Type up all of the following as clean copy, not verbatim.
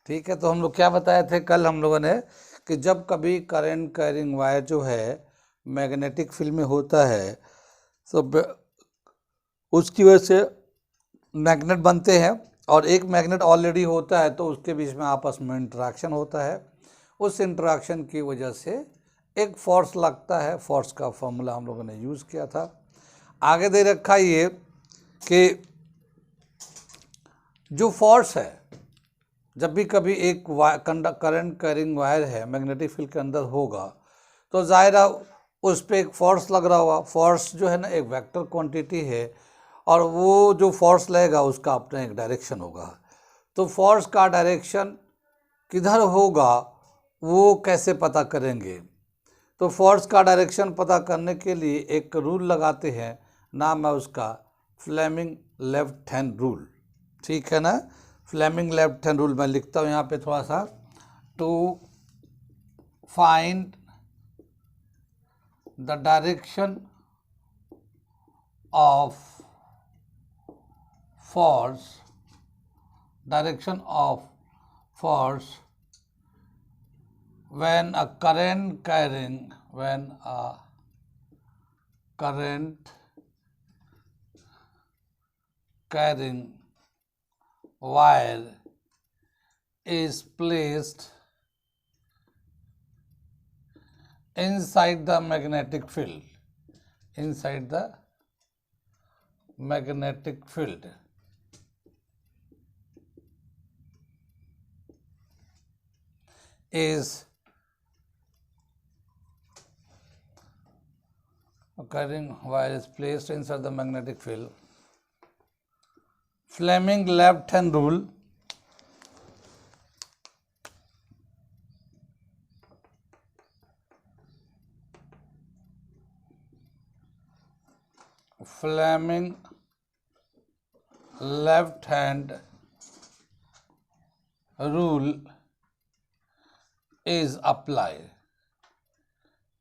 ठीक है, तो हम लोग क्या बताए थे कल हम लोगों ने कि जब कभी करंट कैरिंग वायर जो है मैग्नेटिक फील्ड में होता है तो उसकी वजह से मैग्नेट बनते हैं और एक मैग्नेट ऑलरेडी होता है तो उसके बीच में आपस में इंटरेक्शन होता है। उस इंटरेक्शन की वजह से एक फोर्स लगता है। फोर्स का फॉर्मूला हम लोगों ने यूज़ किया था। आगे दे रखा ये कि जो फोर्स है जब भी कभी एक करंट कैरिंग वायर है मैग्नेटिक फील्ड के अंदर होगा तो जाहिर है उस पर एक फोर्स लग रहा होगा। फोर्स जो है ना एक वेक्टर क्वांटिटी है और वो जो फोर्स लगेगा उसका अपना एक डायरेक्शन होगा। तो फोर्स का डायरेक्शन किधर होगा वो कैसे पता करेंगे? तो फोर्स का डायरेक्शन पता करने के लिए एक रूल लगाते हैं, नाम है उसका फ्लेमिंग लेफ्ट हैंड रूल। ठीक है ना, फ्लेमिंग लेफ्ट हैंड रूल मैं लिखता हूँ यहाँ पे थोड़ा सा। To find the direction of force when a current carrying wire is placed inside the magnetic field is carrying wire is placed inside the magnetic field. Fleming left hand rule Fleming left hand rule is apply।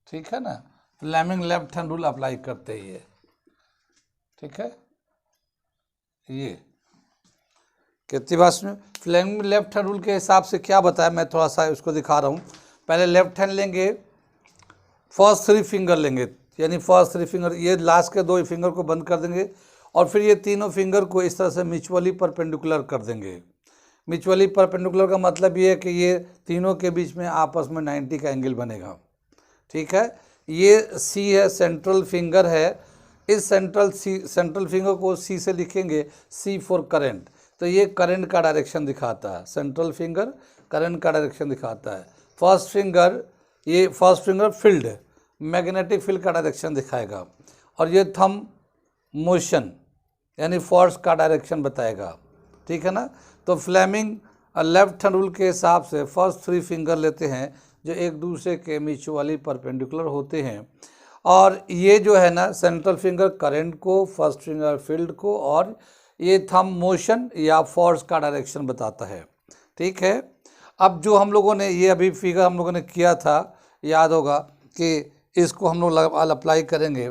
ठीक है ना, Fleming left hand rule apply करते ही है। ठीक है, ये कितनी बात में फ्लेमिंग लेफ्ट हैंड रूल के हिसाब से क्या बताया मैं थोड़ा सा उसको दिखा रहा हूँ। पहले लेफ्ट हैंड लेंगे, फर्स्ट थ्री फिंगर लेंगे, यानी फर्स्ट थ्री फिंगर ये लास्ट के दो फिंगर को बंद कर देंगे और फिर ये तीनों फिंगर को इस तरह से म्यूचुअली परपेंडिकुलर कर देंगे। म्यूचुअली परपेंडिकुलर का मतलब ये है कि ये तीनों के बीच में आपस में 90 का एंगल बनेगा। ठीक है, ये सी है, सेंट्रल फिंगर है। इस सेंट्रल फिंगर को सी से लिखेंगे, सी फॉर करंट। तो ये करंट का डायरेक्शन दिखाता है। सेंट्रल फिंगर करंट का डायरेक्शन दिखाता है। First finger field magnetic field का डायरेक्शन दिखाएगा और ये थंब मोशन यानी फोर्स का डायरेक्शन बताएगा। ठीक है ना, तो फ्लेमिंग लेफ्ट हैंड रूल के हिसाब से फर्स्ट थ्री फिंगर लेते हैं जो एक दूसरे के म्यूचुअली परपेंडिकुलर होते हैं और ये जो है ना सेंट्रल फिंगर करंट को, फर्स्ट फिंगर फील्ड को और ये थंब मोशन या फोर्स का डायरेक्शन बताता है। ठीक है, अब जो हम लोगों ने ये अभी फिगर हम लोगों ने किया था, याद होगा कि इसको हम लोग अप्लाई करेंगे।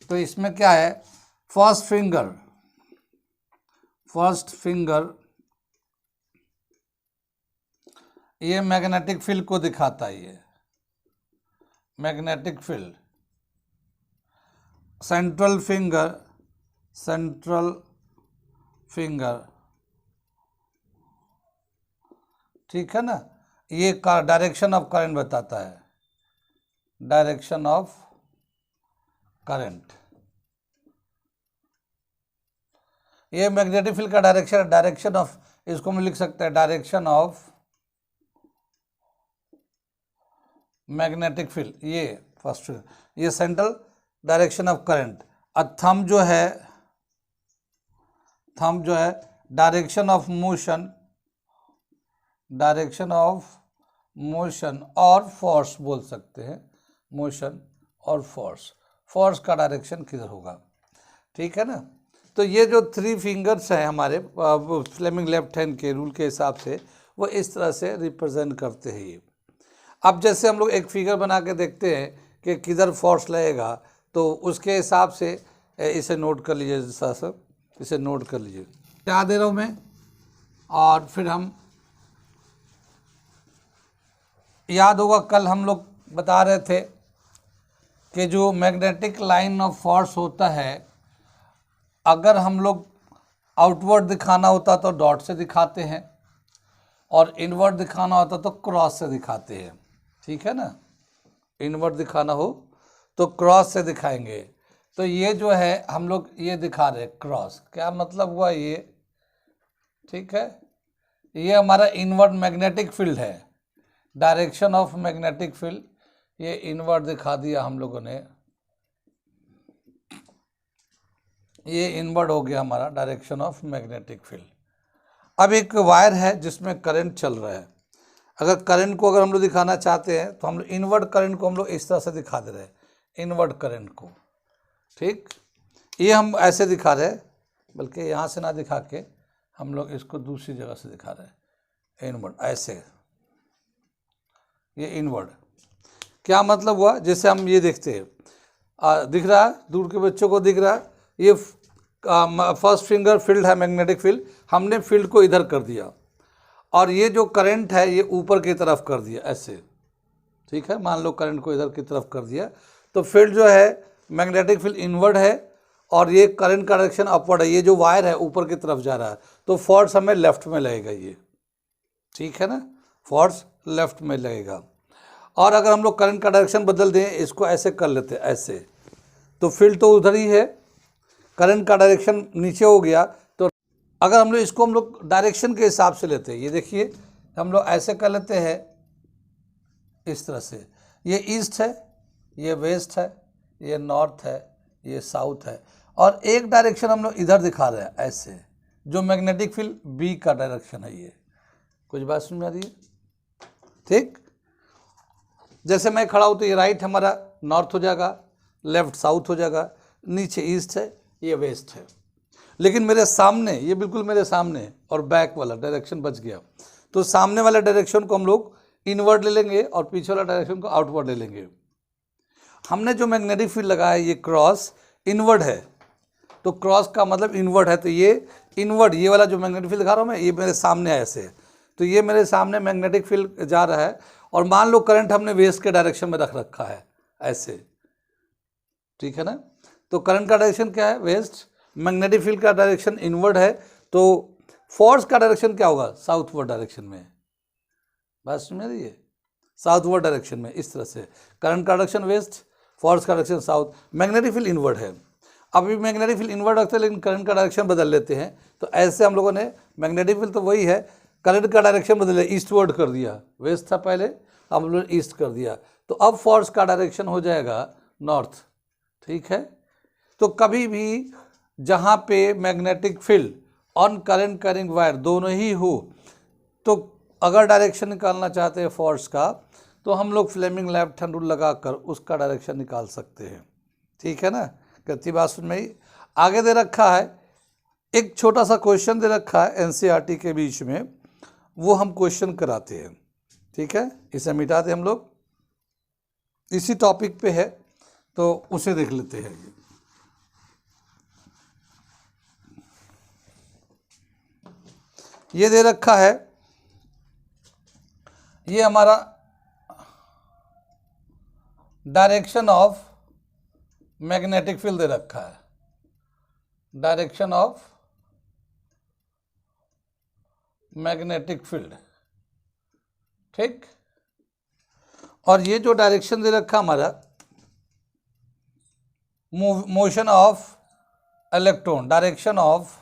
तो इसमें क्या है, फर्स्ट फिंगर ये मैग्नेटिक फील्ड को दिखाता है। ये मैग्नेटिक फील्ड, सेंट्रल फिंगर ठीक है ना, ये डायरेक्शन ऑफ करंट बताता है। डायरेक्शन ऑफ करंट, ये मैग्नेटिक फील्ड का डायरेक्शन ऑफ, इसको हम लिख सकते हैं डायरेक्शन ऑफ मैग्नेटिक फील्ड। ये फर्स्ट फिंगर, ये सेंट्रल डायरेक्शन ऑफ करंट। और थंब जो है डायरेक्शन ऑफ मोशन और फोर्स बोल सकते हैं। मोशन और फोर्स का डायरेक्शन किधर होगा। ठीक है ना, तो ये जो थ्री फिंगर्स हैं हमारे फ्लेमिंग लेफ्ट हैंड के रूल के हिसाब से वो इस तरह से रिप्रेजेंट करते हैं। ये अब जैसे हम लोग एक फिगर बना के देखते हैं कि किधर फोर्स लगेगा तो उसके हिसाब से इसे नोट कर लीजिए। जैसा सब इसे नोट कर लीजिए, क्या दे रहा हूँ मैं, और फिर हम याद होगा कल हम लोग बता रहे थे कि जो मैग्नेटिक लाइन ऑफ फोर्स होता है, अगर हम लोग आउटवर्ड दिखाना होता तो डॉट से दिखाते हैं और इनवर्ड दिखाना होता तो क्रॉस से दिखाते हैं। ठीक है ना, इनवर्ड दिखाना हो तो क्रॉस से दिखाएंगे। तो ये जो है हम लोग ये दिखा रहे हैं क्रॉस, क्या मतलब हुआ ये, ठीक है, ये हमारा इनवर्ड मैग्नेटिक फील्ड है, डायरेक्शन ऑफ मैग्नेटिक फील्ड, ये इनवर्ड दिखा दिया हम लोगों ने, ये इनवर्ड हो गया हमारा डायरेक्शन ऑफ मैग्नेटिक फील्ड। अब एक वायर है जिसमें करंट चल रहा है, अगर करंट को अगर हम लोग दिखाना चाहते हैं तो हम लोग इनवर्ड करंट को हम लोग इस तरह से दिखा दे रहे हैं, इनवर्ड करंट को। ठीक, ये हम ऐसे दिखा रहे हैं, बल्कि यहाँ से ना दिखा के हम लोग इसको दूसरी जगह से दिखा रहे हैं, इनवर्ड ऐसे, ये इनवर्ड। क्या मतलब हुआ, जैसे हम ये देखते हैं, दिख रहा है, दूर के बच्चों को दिख रहा है, ये फर्स्ट फिंगर फील्ड है, मैग्नेटिक फील्ड, हमने फील्ड को इधर कर दिया और ये जो करंट है ये ऊपर की तरफ कर दिया ऐसे। ठीक है, मान लो करंट को इधर की तरफ कर दिया, तो फील्ड जो है मैग्नेटिक फील्ड इनवर्ड है और ये करंट का डायरेक्शन अपवर्ड है, ये जो वायर है ऊपर की तरफ जा रहा है, तो फोर्स हमें लेफ्ट में लगेगा ये। ठीक है ना, फोर्स लेफ्ट में लगेगा। और अगर हम लोग करंट का डायरेक्शन बदल दें, इसको ऐसे कर लेते हैं ऐसे, तो फील्ड तो उधर ही है, करंट का डायरेक्शन नीचे हो गया। तो अगर हम लोग इसको हम लोग डायरेक्शन के हिसाब से लेते हैं, ये देखिए हम लोग ऐसे कर लेते हैं इस तरह से, ये ईस्ट है, ये वेस्ट है, ये नॉर्थ है, ये साउथ है, और एक डायरेक्शन हम लोग इधर दिखा रहे हैं ऐसे, जो मैग्नेटिक फील्ड बी का डायरेक्शन है ये। कुछ बात समझ में आ रही है? ठीक, जैसे मैं खड़ा हूँ तो ये राइट हमारा नॉर्थ हो जाएगा, लेफ्ट साउथ हो जाएगा, नीचे ईस्ट है, ये वेस्ट है। लेकिन मेरे सामने, ये बिल्कुल मेरे सामने और बैक वाला डायरेक्शन बच गया, तो सामने वाले डायरेक्शन को हम लोग इनवर्ड ले लेंगे और पीछे वाला डायरेक्शन को आउटवर्ड ले लेंगे। हमने जो मैग्नेटिक फील्ड लगाया ये क्रॉस इनवर्ड है, तो क्रॉस का मतलब इनवर्ड है, तो ये इनवर्ड, ये वाला जो मैग्नेटिक फील्ड दिखा रहा हूँ मैं, ये मेरे सामने है ऐसे, तो ये मेरे सामने मैग्नेटिक फील्ड जा रहा है, और मान लो करंट हमने वेस्ट के डायरेक्शन में रख रखा है ऐसे। ठीक है ना, तो करंट का डायरेक्शन क्या है, वेस्ट, मैग्नेटिक फील्ड का डायरेक्शन इनवर्ड है, तो फोर्स का डायरेक्शन क्या होगा, साउथवर्ड डायरेक्शन में। बात समझ रही है, साउथवर्ड डायरेक्शन में, इस तरह से करंट का डायरेक्शन वेस्ट, फोर्स का direction south, magnetic field inward है। अभी मैग्नेटिक फील्ड इनवर्ड रखते हैं लेकिन करंट का डायरेक्शन बदल लेते हैं, तो ऐसे हम लोगों ने मैग्नेटिक फील्ड तो वही है, करंट का डायरेक्शन बदल ईस्टवर्ड कर दिया, वेस्ट था पहले, अब हम लोग ईस्ट कर दिया, तो अब फोर्स का डायरेक्शन हो जाएगा नॉर्थ। ठीक है, तो कभी भी जहाँ पे मैग्नेटिक फील्ड और करंट कैरिंग वायर दोनों ही हो, तो अगर डायरेक्शन निकालना चाहते हैं फोर्स का, तो हम लोग फ्लेमिंग लेफ्ट हैंड रूल लगाकर उसका डायरेक्शन निकाल सकते हैं। ठीक है ना, कितनी बात सुन में आगे दे रखा है, एक छोटा सा क्वेश्चन दे रखा है एनसीईआरटी के बीच में, वो हम क्वेश्चन कराते हैं। ठीक है, इसे मिटाते हम लोग, इसी टॉपिक पे है तो उसे देख लेते हैं। ये दे रखा है, ये हमारा डायरेक्शन ऑफ मैग्नेटिक फील्ड दे रखा है, डायरेक्शन ऑफ मैग्नेटिक फील्ड। ठीक, और ये जो डायरेक्शन दे रखा हमारा motion of electron, direction of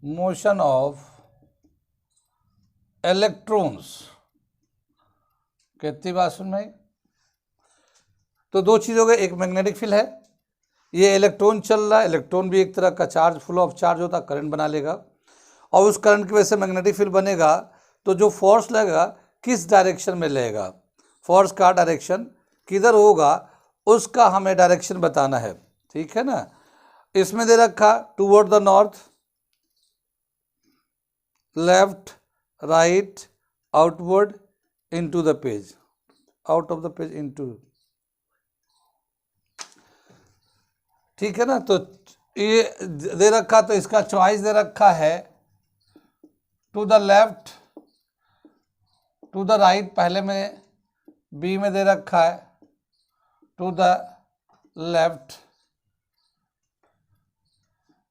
motion of electrons, कितनी बात सुन में, तो दो चीज़ हो गई, एक मैग्नेटिक फील्ड है, ये इलेक्ट्रॉन चल रहा है, इलेक्ट्रॉन भी एक तरह का चार्ज, फुल ऑफ चार्ज होता, करंट बना लेगा, और उस करंट की वजह से मैग्नेटिक फील्ड बनेगा, तो जो फोर्स लगेगा किस डायरेक्शन में लगेगा, फोर्स का डायरेक्शन किधर होगा उसका हमें डायरेक्शन बताना है। ठीक है ना, इसमें दे रखा toward the north, left, right, outward, into the page, out of the page, into. ठीक है ना, तो ये दे रखा, तो इसका चॉइस दे रखा है to the left, to the right पहले में बी में दे रखा है, to the left,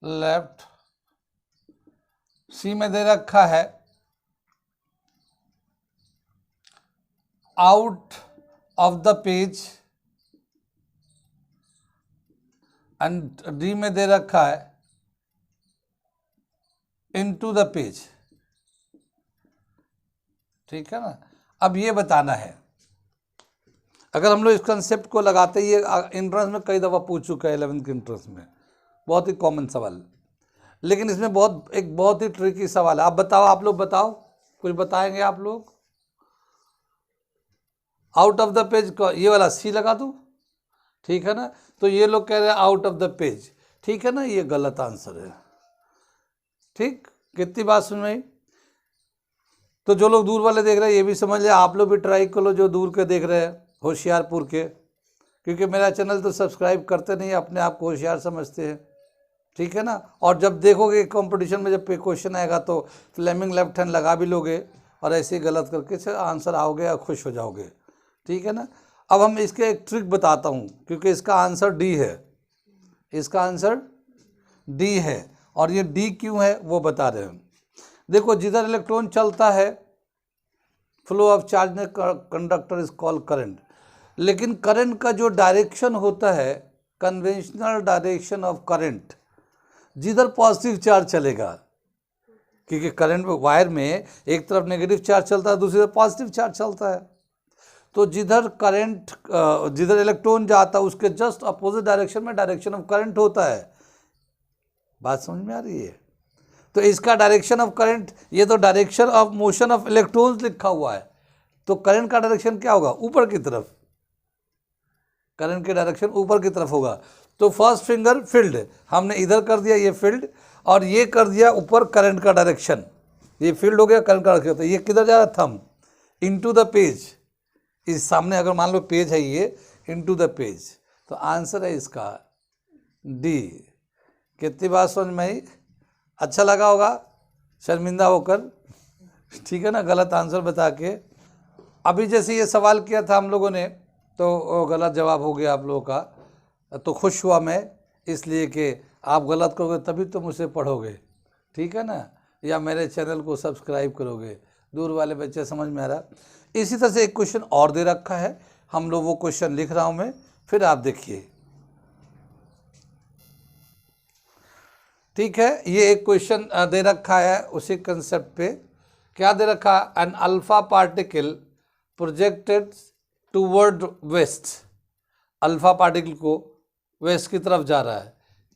left C में दे रखा है, out of the page, and D में दे रखा है इनटू द पेज। ठीक है ना। अब ये बताना है, अगर हम लोग इस कंसेप्ट को लगाते ही, इंट्रेंस में कई दफ़ा पूछ चुका है 11th के इंट्रेंस में, बहुत ही कॉमन सवाल, लेकिन इसमें बहुत ही ट्रिकी सवाल है। आप बताओ, आप लोग बताओ, कुछ बताएंगे आप लोग? आउट ऑफ द पेज को ये वाला सी लगा दूं, ठीक है ना। तो ये लोग कह रहे हैं आउट ऑफ द पेज, ठीक है ना, ये गलत आंसर है। ठीक, कितनी बात सुन में? तो जो लोग दूर वाले देख रहे हैं ये भी समझ ले, आप लोग भी ट्राई कर लो जो दूर के देख रहे हैं, होशियारपुर के, क्योंकि मेरा चैनल तो सब्सक्राइब करते नहीं, अपने आप को होशियार समझते हैं। ठीक है ना। और जब देखोगे कंपटीशन में जब पे क्वेश्चन आएगा तो फ्लेमिंग लेफ्ट हैंड लगा भी लोगे और ऐसे ही गलत करके से आंसर आओगे और खुश हो जाओगे। ठीक है ना। अब हम इसके एक ट्रिक बताता हूँ, क्योंकि इसका आंसर डी है, इसका आंसर डी है, और ये डी क्यों है वो बता रहे हैं। देखो, जिधर इलेक्ट्रॉन चलता है, फ्लो ऑफ चार्ज में कंडक्टर इज कॉल्ड करंट, लेकिन करंट का जो डायरेक्शन होता है, कन्वेंशनल डायरेक्शन ऑफ करंट, जिधर पॉजिटिव चार्ज चलेगा, क्योंकि करंट वायर में एक तरफ नेगेटिव चार्ज चलता है, दूसरी तरफ पॉजिटिव चार्ज चलता है, तो जिधर करंट, जिधर इलेक्ट्रॉन जाता है उसके जस्ट अपोजिट डायरेक्शन में डायरेक्शन ऑफ करंट होता है। बात समझ में आ रही है? तो इसका डायरेक्शन ऑफ करंट, ये तो direction of motion of electrons लिखा हुआ है, तो करंट का डायरेक्शन क्या होगा? ऊपर की तरफ, करंट के डायरेक्शन ऊपर की तरफ होगा। तो फर्स्ट फिंगर फील्ड हमने इधर कर दिया, ये फील्ड, और ये कर दिया ऊपर करंट का डायरेक्शन, ये फील्ड हो गया, करंट का डायरेक्शन। तो ये किधर जा रहा है? थंब इनटू द पेज, इस सामने अगर मान लो पेज है ये, इनटू द पेज, तो आंसर है इसका डी। कितनी बात समझ में आई? अच्छा लगा होगा शर्मिंदा होकर, ठीक है ना, गलत आंसर बता के। अभी जैसे ये सवाल किया था हम लोगों ने, तो गलत जवाब हो गया आप लोगों का, तो खुश हुआ मैं, इसलिए कि आप गलत करोगे तभी तो मुझसे पढ़ोगे, ठीक है ना, या मेरे चैनल को सब्सक्राइब करोगे। दूर वाले बच्चे समझ में आ रहा। इसी तरह से एक क्वेश्चन और दे रखा है, हम लोग वो क्वेश्चन लिख रहा हूँ मैं, फिर आप देखिए। ठीक है, ये एक क्वेश्चन दे रखा है उसी कंसेप्ट पे। क्या दे रखा? An alpha particle projected toward west, alpha particle को वेस्ट की तरफ जा रहा है,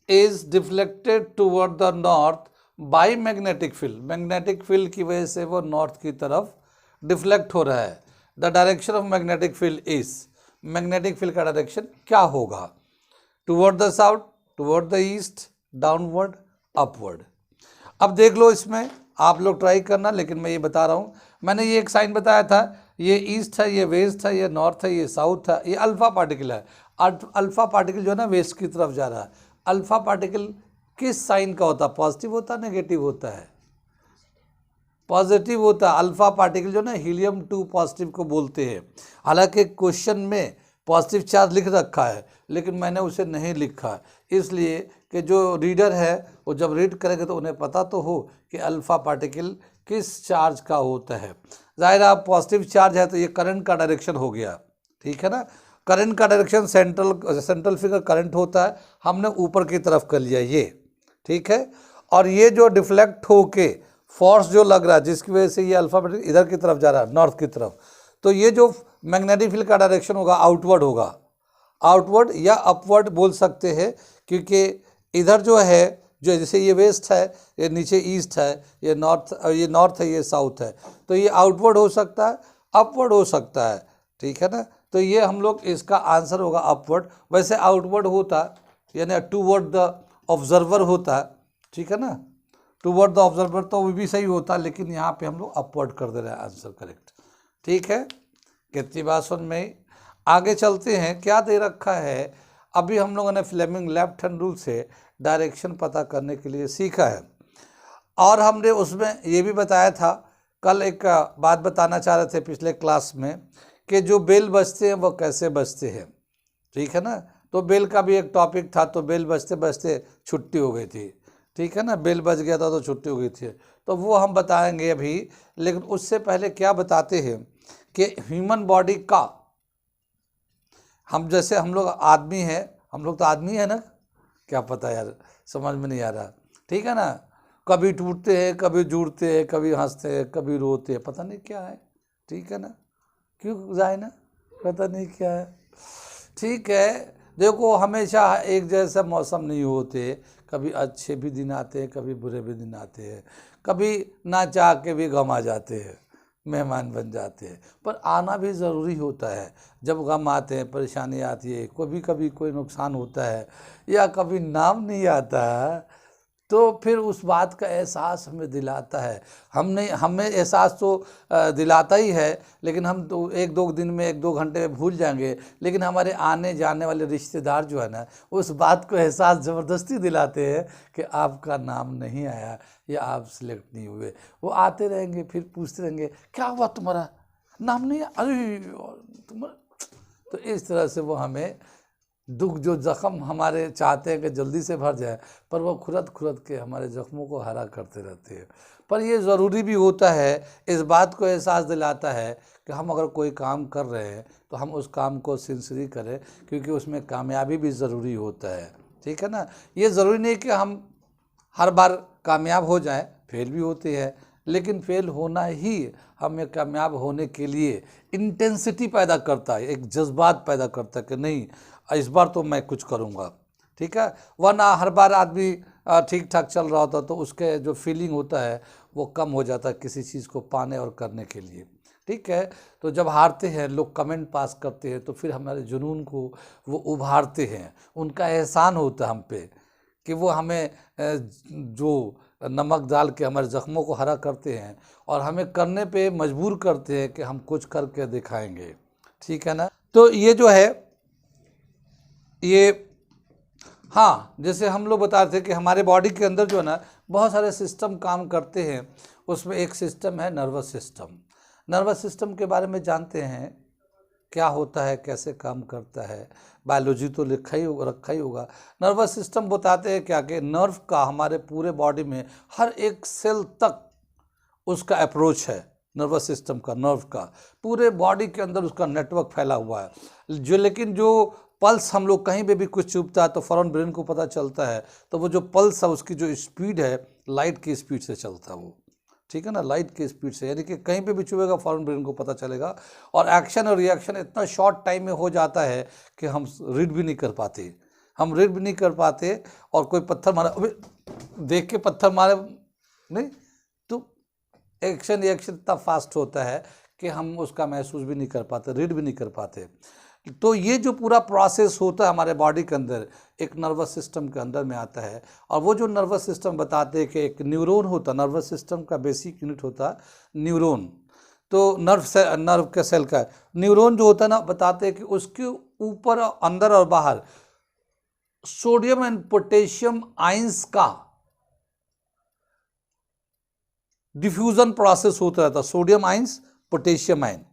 is deflected toward the north by magnetic field, magnetic field की वजह से वो नॉर्थ की तरफ डिफ्लेक्ट हो रहा है। The direction of magnetic field is, magnetic field का डायरेक्शन क्या होगा? Toward the south, toward the east, downward, upward. अब देख लो, इसमें आप लोग ट्राई करना, लेकिन मैं ये बता रहा हूँ, मैंने ये एक साइन बताया था, ये ईस्ट है, ये वेस्ट है, ये नॉर्थ है, ये साउथ है, ये अल्फा पार्टिकल है। अल्फा पार्टिकल जो है ना वेस्ट की तरफ जा रहा है। अल्फा पार्टिकल किस साइन का होता है? पॉजिटिव होता है, नेगेटिव होता है? पॉजिटिव होता है। अल्फा पार्टिकल जो ना हीलियम 2 पॉजिटिव को बोलते हैं। हालांकि क्वेश्चन में पॉजिटिव चार्ज लिख रखा है, लेकिन मैंने उसे नहीं लिखा, इसलिए कि जो रीडर है वो जब रीड करेंगे तो उन्हें पता तो हो कि अल्फा पार्टिकल किस चार्ज का होता है। ज़ाहिर आप पॉजिटिव चार्ज है तो ये करंट का डायरेक्शन हो गया, ठीक है ना। करंट का डायरेक्शन सेंट्रल फिगर करंट होता है, हमने ऊपर की तरफ कर लिया ये, ठीक है। और ये जो डिफ्लेक्ट होके फोर्स जो लग रहा है जिसकी वजह से ये अल्फा पार्टिकल इधर की तरफ जा रहा है, नॉर्थ की तरफ, तो ये जो मैग्नेटिक फील्ड का डायरेक्शन होगा आउटवर्ड होगा, आउटवर्ड या अपवर्ड बोल सकते हैं, क्योंकि इधर जो है, जो जैसे ये वेस्ट है, ये नीचे ईस्ट है, ये नॉर्थ है, ये साउथ है, तो ये आउटवर्ड हो सकता है, अपवर्ड हो सकता है, ठीक है ना। तो ये हम लोग, इसका आंसर होगा अपवर्ड। वैसे आउटवर्ड होता यानी टूवर्ड द ऑब्जर्वर होता, ठीक है ना, टूवर्ड द ऑब्जर्वर तो वो भी सही होता, लेकिन यहाँ पे हम लोग अपवर्ड कर दे रहे हैं, आंसर करेक्ट, ठीक है। कितनी बात सुन में। आगे चलते हैं, क्या दे रखा है। अभी हम लोगों ने फ्लेमिंग लेफ्ट हैंड रूल से डायरेक्शन पता करने के लिए सीखा है। और हमने उसमें ये भी बताया था, कल एक बात बताना चाह रहे थे पिछले क्लास में, कि जो बेल बजते हैं वो कैसे बजते हैं, ठीक है ना। तो बेल का भी एक टॉपिक था, तो बेल बजते बजते छुट्टी हो गई थी, ठीक है ना, बेल बज गया था तो छुट्टी हो गई थी, तो वो हम बताएंगे अभी। लेकिन उससे पहले क्या बताते हैं कि ह्यूमन बॉडी का, हम जैसे हम लोग आदमी हैं, हम लोग तो आदमी है ना, क्या पता यार, समझ में नहीं आ रहा, ठीक है ना। कभी टूटते हैं, कभी जुड़ते हैं, कभी हंसते हैं, कभी रोते हैं, पता नहीं क्या है, ठीक है ना, क्यों जाए ना, पता नहीं क्या है, ठीक है। देखो हमेशा एक जैसा मौसम नहीं होते, कभी अच्छे भी दिन आते हैं, कभी बुरे भी दिन आते हैं, कभी ना चाह के भी गम आ जाते हैं, मेहमान बन जाते हैं, पर आना भी ज़रूरी होता है। जब गम आते हैं, परेशानी आती है, कभी कभी कोई नुकसान होता है, या कभी नाम नहीं आता, तो फिर उस बात का एहसास हमें दिलाता है। हमें एहसास तो दिलाता ही है, लेकिन हम तो एक दो दिन में, एक दो घंटे में भूल जाएंगे, लेकिन हमारे आने जाने वाले रिश्तेदार जो है ना, उस बात को एहसास ज़बरदस्ती दिलाते हैं कि आपका नाम नहीं आया या आप सिलेक्ट नहीं हुए। वो आते रहेंगे, फिर पूछते रहेंगे क्या हुआ तुम्हारा, नाम नहीं आया, अरे तुम्हारा। तो इस तरह से वो हमें दुख, जो ज़ख्म हमारे चाहते हैं कि जल्दी से भर जाए, पर वो खुरद खुरद के हमारे ज़ख्मों को हरा करते रहते हैं। पर ये ज़रूरी भी होता है, इस बात को एहसास दिलाता है कि हम अगर कोई काम कर रहे हैं तो हम उस काम को सिंसियरली करें, क्योंकि उसमें कामयाबी भी ज़रूरी होता है, ठीक है ना। ये ज़रूरी नहीं कि हम हर बार कामयाब हो जाएं, फेल भी होते हैं, लेकिन फेल होना ही हमें कामयाब होने के लिए इंटेंसिटी पैदा करता है, एक जज्बात पैदा करता है कि नहीं इस बार तो मैं कुछ करूँगा, ठीक है। वरना हर बार आदमी ठीक ठाक चल रहा होता तो उसके जो फीलिंग होता है वो कम हो जाता है किसी चीज़ को पाने और करने के लिए, ठीक है। तो जब हारते हैं, लोग कमेंट पास करते हैं, तो फिर हमारे जुनून को वो उभारते हैं, उनका एहसान होता है हम पे कि वो हमें जो नमक डाल के हमारे ज़ख्मों को हरा करते हैं और हमें करने पे मजबूर करते हैं कि हम कुछ करके दिखाएंगे, ठीक है ना। तो ये जो है ये, हाँ, जैसे हम लोग बता रहे थे कि हमारे बॉडी के अंदर जो है ना बहुत सारे सिस्टम काम करते हैं, उसमें एक सिस्टम है नर्वस सिस्टम। नर्वस सिस्टम के बारे में जानते हैं, क्या होता है, कैसे काम करता है, बायोलॉजी तो लिखा ही रखा ही होगा। नर्वस सिस्टम बताते हैं क्या कि नर्व का हमारे पूरे बॉडी में हर एक सेल तक उसका अप्रोच है, नर्वस सिस्टम का, नर्व का पूरे बॉडी के अंदर उसका नेटवर्क फैला हुआ है। जो लेकिन जो पल्स हम लोग कहीं पे भी कुछ चुभता है तो फ़ौरन ब्रेन को पता चलता है, तो वो जो पल्स है उसकी जो स्पीड है लाइट की स्पीड से चलता है वो, ठीक है ना, लाइट की स्पीड से, यानी कि कहीं पे भी चुभेगा फ़ौरन ब्रेन को पता चलेगा। और एक्शन और रिएक्शन इतना शॉर्ट टाइम में हो जाता है कि हम रीड भी नहीं कर पाते, हम रीड भी नहीं कर पाते। और कोई पत्थर मारा, अबे देख के पत्थर मारे नहीं, तो एक्शन रिएक्शन इतना फास्ट होता है कि हम उसका महसूस भी नहीं कर पाते, रीड भी नहीं कर पाते। तो ये जो पूरा प्रोसेस होता है हमारे बॉडी के अंदर, एक नर्वस सिस्टम के अंदर में आता है। और वो जो नर्वस सिस्टम बताते हैं कि एक न्यूरॉन होता, नर्वस सिस्टम का बेसिक यूनिट होता न्यूरॉन। तो नर्व के सेल का न्यूरॉन जो होता है ना, बताते हैं कि उसके ऊपर, अंदर और बाहर सोडियम एंड पोटेशियम आयंस का डिफ्यूजन प्रोसेस होता रहता, sodium ions, potassium ion,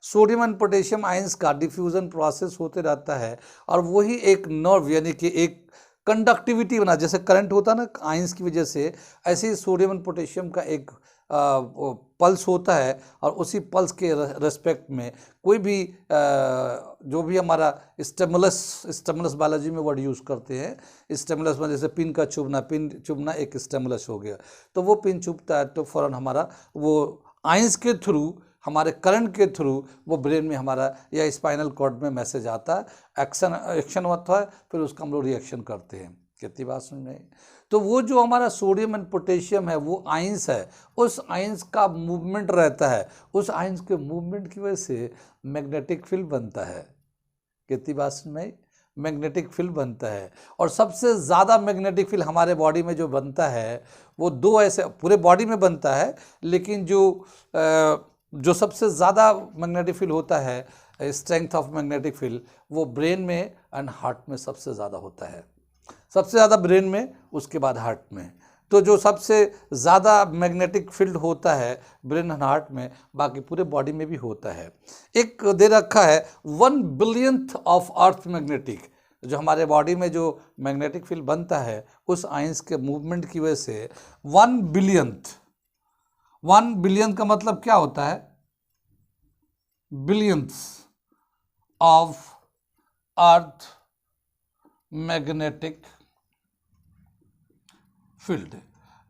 sodium and potassium ions का डिफ्यूजन प्रोसेस होते रहता है। और वही एक नर्व, यानी कि एक कंडक्टिविटी बना, जैसे करंट होता है ना आयंस की वजह से, ऐसे ही सोडियम एंड पोटेशियम का एक पल्स होता है। और उसी पल्स के रेस्पेक्ट में कोई भी जो भी हमारा स्टिमुलस बायोलॉजी में वर्ड यूज़ करते हैं, स्टिमुलस में जैसे पिन का चुभना एक स्टिमुलस हो गया, तो वो पिन चुभता है तो फ़ौरन हमारा वो आयंस के थ्रू, हमारे करंट के थ्रू वो ब्रेन में हमारा या स्पाइनल कॉर्ड में मैसेज आता है, एक्शन होता है, फिर उसका हम लोग रिएक्शन करते हैं। कितनी बात समझ में आई। तो वो जो हमारा सोडियम एंड पोटेशियम है वो आयंस है, उस आयंस का मूवमेंट रहता है, उस आयंस के मूवमेंट की वजह से मैग्नेटिक फील्ड बनता है। कितनी बात समझ में आई, मैग्नेटिक फील्ड बनता है। और सबसे ज़्यादा मैग्नेटिक फील्ड हमारे बॉडी में जो बनता है वो दो ऐसे, पूरे बॉडी में बनता है, लेकिन जो सबसे ज़्यादा मैग्नेटिक फील्ड होता है, स्ट्रेंथ ऑफ मैग्नेटिक फील्ड, वो ब्रेन में एंड हार्ट में सबसे ज़्यादा होता है, सबसे ज़्यादा ब्रेन में, उसके बाद हार्ट में। तो जो सबसे ज़्यादा मैग्नेटिक फील्ड होता है ब्रेन एंड हार्ट में, बाकी पूरे बॉडी में भी होता है। एक दे रखा है 1 बिलियंथ ऑफ अर्थ मैग्नेटिक, जो हमारे बॉडी में जो मैग्नेटिक फील्ड बनता है उस आइंस के मूवमेंट की वजह से 1 बिलियंथ, 1 बिलियन का मतलब क्या होता है, billions of earth magnetic field.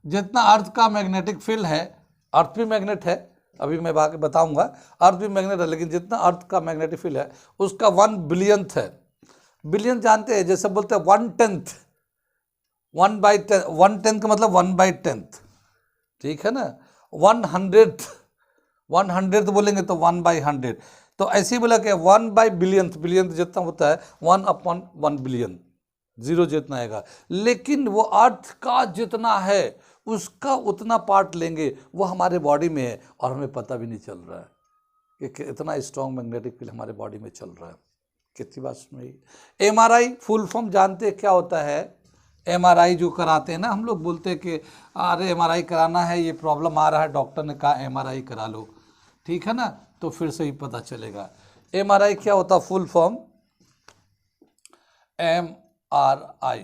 जितना अर्थ का मैग्नेटिक फील्ड है, अर्थ भी मैग्नेट है, अभी मैं बाकी बताऊंगा, अर्थ भी मैग्नेट है, लेकिन जितना अर्थ का मैग्नेटिक फील्ड है उसका 1 बिलियंथ है। बिलियन जानते हैं, जैसे बोलते हैं 1/10, 1/10, 1/10 का मतलब 1/10, ठीक है ना। 100th बोलेंगे तो 1/100, तो ऐसे ही बोला कि 1/बिलियंथ, बिलियंथ जितना होता है 1/1 बिलियन, जीरो जितना आएगा। लेकिन वो अर्थ का जितना है उसका उतना पार्ट लेंगे, वो हमारे बॉडी में है और हमें पता भी नहीं चल रहा है कि इतना स्ट्रॉन्ग मैग्नेटिक फील्ड हमारे बॉडी में चल रहा है। कितनी बात सुन। MRI फुल फॉर्म जानते हैं क्या होता है? MRI जो कराते हैं ना, हम लोग बोलते हैं कि अरे MRI कराना है, ये प्रॉब्लम आ रहा है, डॉक्टर ने कहा MRI करा लो, ठीक है ना, तो फिर से ही पता चलेगा। MRI क्या होता, फुल फॉर्म MRI,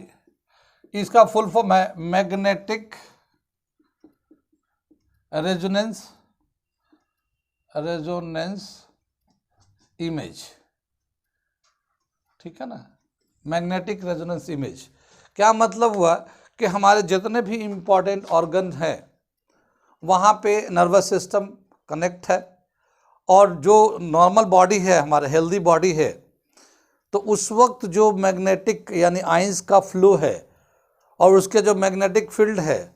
इसका फुल फॉर्म है मैग्नेटिक रेजोनेंस इमेज, ठीक है ना। मैग्नेटिक रेजोनेंस इमेज क्या मतलब हुआ कि हमारे जितने भी इम्पॉर्टेंट ऑर्गन हैं वहाँ पे नर्वस सिस्टम कनेक्ट है, और जो नॉर्मल बॉडी है, हमारा हेल्दी बॉडी है, तो उस वक्त जो मैग्नेटिक यानी आइंस का फ्लो है और उसके जो मैग्नेटिक फील्ड है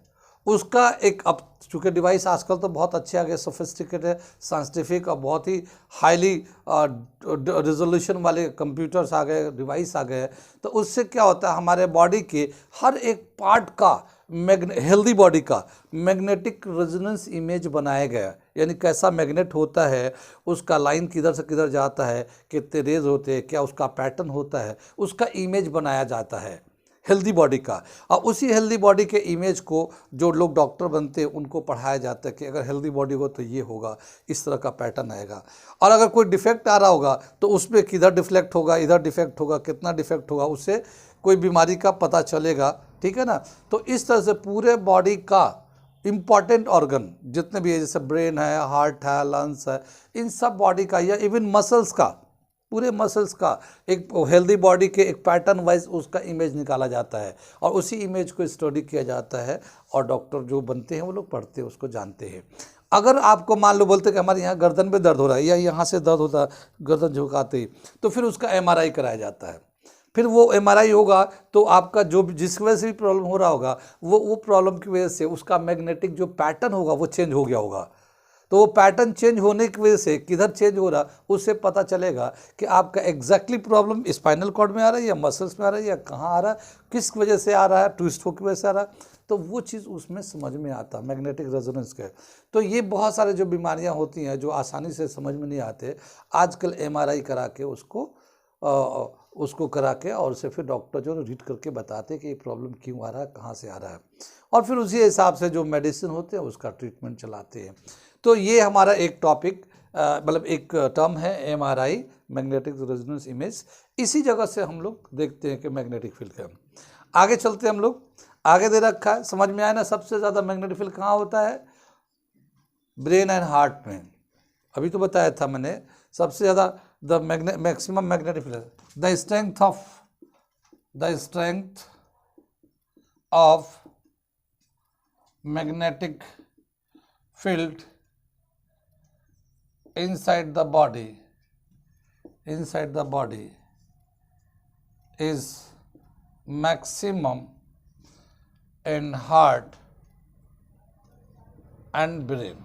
उसका एक, अब चूँकि डिवाइस आजकल तो बहुत अच्छे आ गए, सोफिस्टिकेटेड, साइंटिफिक और बहुत ही हाईली रिजोल्यूशन वाले कंप्यूटर्स आ गए, डिवाइस आ गए, तो उससे क्या होता है हमारे बॉडी के हर एक पार्ट का हेल्दी बॉडी का मैग्नेटिक रेजोनेंस इमेज बनाया गया। यानी कैसा मैग्नेट होता है, उसका लाइन किधर से किधर जाता है, कितने रेज होते हैं, क्या उसका पैटर्न होता है, उसका इमेज बनाया जाता है हेल्दी बॉडी का। और उसी हेल्दी बॉडी के इमेज को जो लोग डॉक्टर बनते हैं उनको पढ़ाया जाता है कि अगर हेल्दी बॉडी हो तो ये होगा, इस तरह का पैटर्न आएगा, और अगर कोई डिफेक्ट आ रहा होगा तो उसमें किधर डिफेक्ट होगा, इधर डिफेक्ट होगा, कितना डिफेक्ट होगा, उससे कोई बीमारी का पता चलेगा, ठीक है ना। तो इस तरह से पूरे बॉडी का इम्पॉर्टेंट ऑर्गन जितने भी है, जैसे ब्रेन है, हार्ट है, लंग्स है, इन सब बॉडी का, या इवन मसल्स का, पूरे मसल्स का एक हेल्दी बॉडी के एक पैटर्न वाइज उसका इमेज निकाला जाता है, और उसी इमेज को स्टडी किया जाता है, और डॉक्टर जो बनते हैं वो लोग पढ़ते हैं, उसको जानते हैं। अगर आपको मान लो बोलते कि हमारे यहाँ गर्दन में दर्द हो रहा है या यहाँ से दर्द होता है, गर्दन झुकाते ही, तो फिर उसका MRI कराया जाता है। फिर वो MRI होगा तो आपका जो जिस वजह से भी प्रॉब्लम हो रहा होगा वो प्रॉब्लम की वजह से उसका मैग्नेटिक जो पैटर्न होगा वो चेंज हो गया होगा। तो वो पैटर्न चेंज होने की वजह से किधर चेंज हो रहा, उससे पता चलेगा कि आपका एग्जैक्टली प्रॉब्लम स्पाइनल कॉर्ड में आ रहा है या मसल्स में आ रहा है या कहाँ आ रहा है, किस वजह से आ रहा है, ट्विस्ट की वजह से आ रहा है, तो वो चीज़ उसमें समझ में आता मैग्नेटिक रेजोनेंस के। तो ये बहुत सारे जो बीमारियाँ होती हैं जो आसानी से समझ में नहीं आते, आजकल MRI करा के उसको करा के और उसे फिर डॉक्टर जो रीड करके बताते कि ये प्रॉब्लम क्यों आ रहा है, कहाँ से आ रहा है, और फिर उसी हिसाब से जो मेडिसिन होते हैं उसका ट्रीटमेंट चलाते हैं। तो ये हमारा एक टॉपिक मतलब एक टर्म है MRI, मैग्नेटिक रेजोनेंस इमेज। इसी जगह से हम लोग देखते हैं कि मैग्नेटिक फील्ड का। आगे चलते हैं हम लोग, आगे दे रखा है, समझ में आया ना, सबसे ज़्यादा मैग्नेटिक फील्ड कहाँ होता है? ब्रेन एंड हार्ट में। अभी तो बताया था मैंने, सबसे ज़्यादा the maximum magnetic field, the strength of magnetic field inside the body is maximum in heart and brain,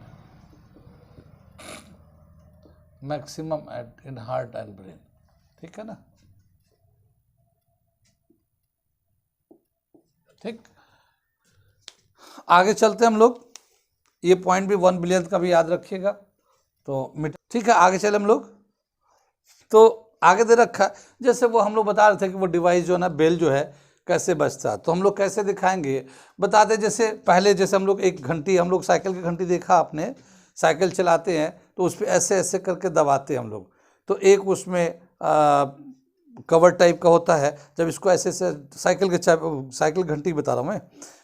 maximum in heart and brain, ठीक है ना, ठीक। आगे चलते हम लोग, ये पॉइंट भी 1 बिलियन का भी याद रखिएगा, तो ठीक है। आगे चले हम लोग, तो आगे दे रखा जैसे वो हम लोग बता रहे थे कि वो डिवाइस जो है ना, बेल जो है, कैसे बजता है। तो हम लोग कैसे दिखाएंगे, बता दें। जैसे पहले जैसे हम लोग एक घंटी, हम लोग साइकिल की घंटी देखा आपने, साइकिल चलाते हैं तो उस पर ऐसे ऐसे करके दबाते हैं हम लोग, तो एक उसमें कवर टाइप का होता है। जब इसको ऐसे ऐसे साइकिल घंटी बता रहा हूँ मैं,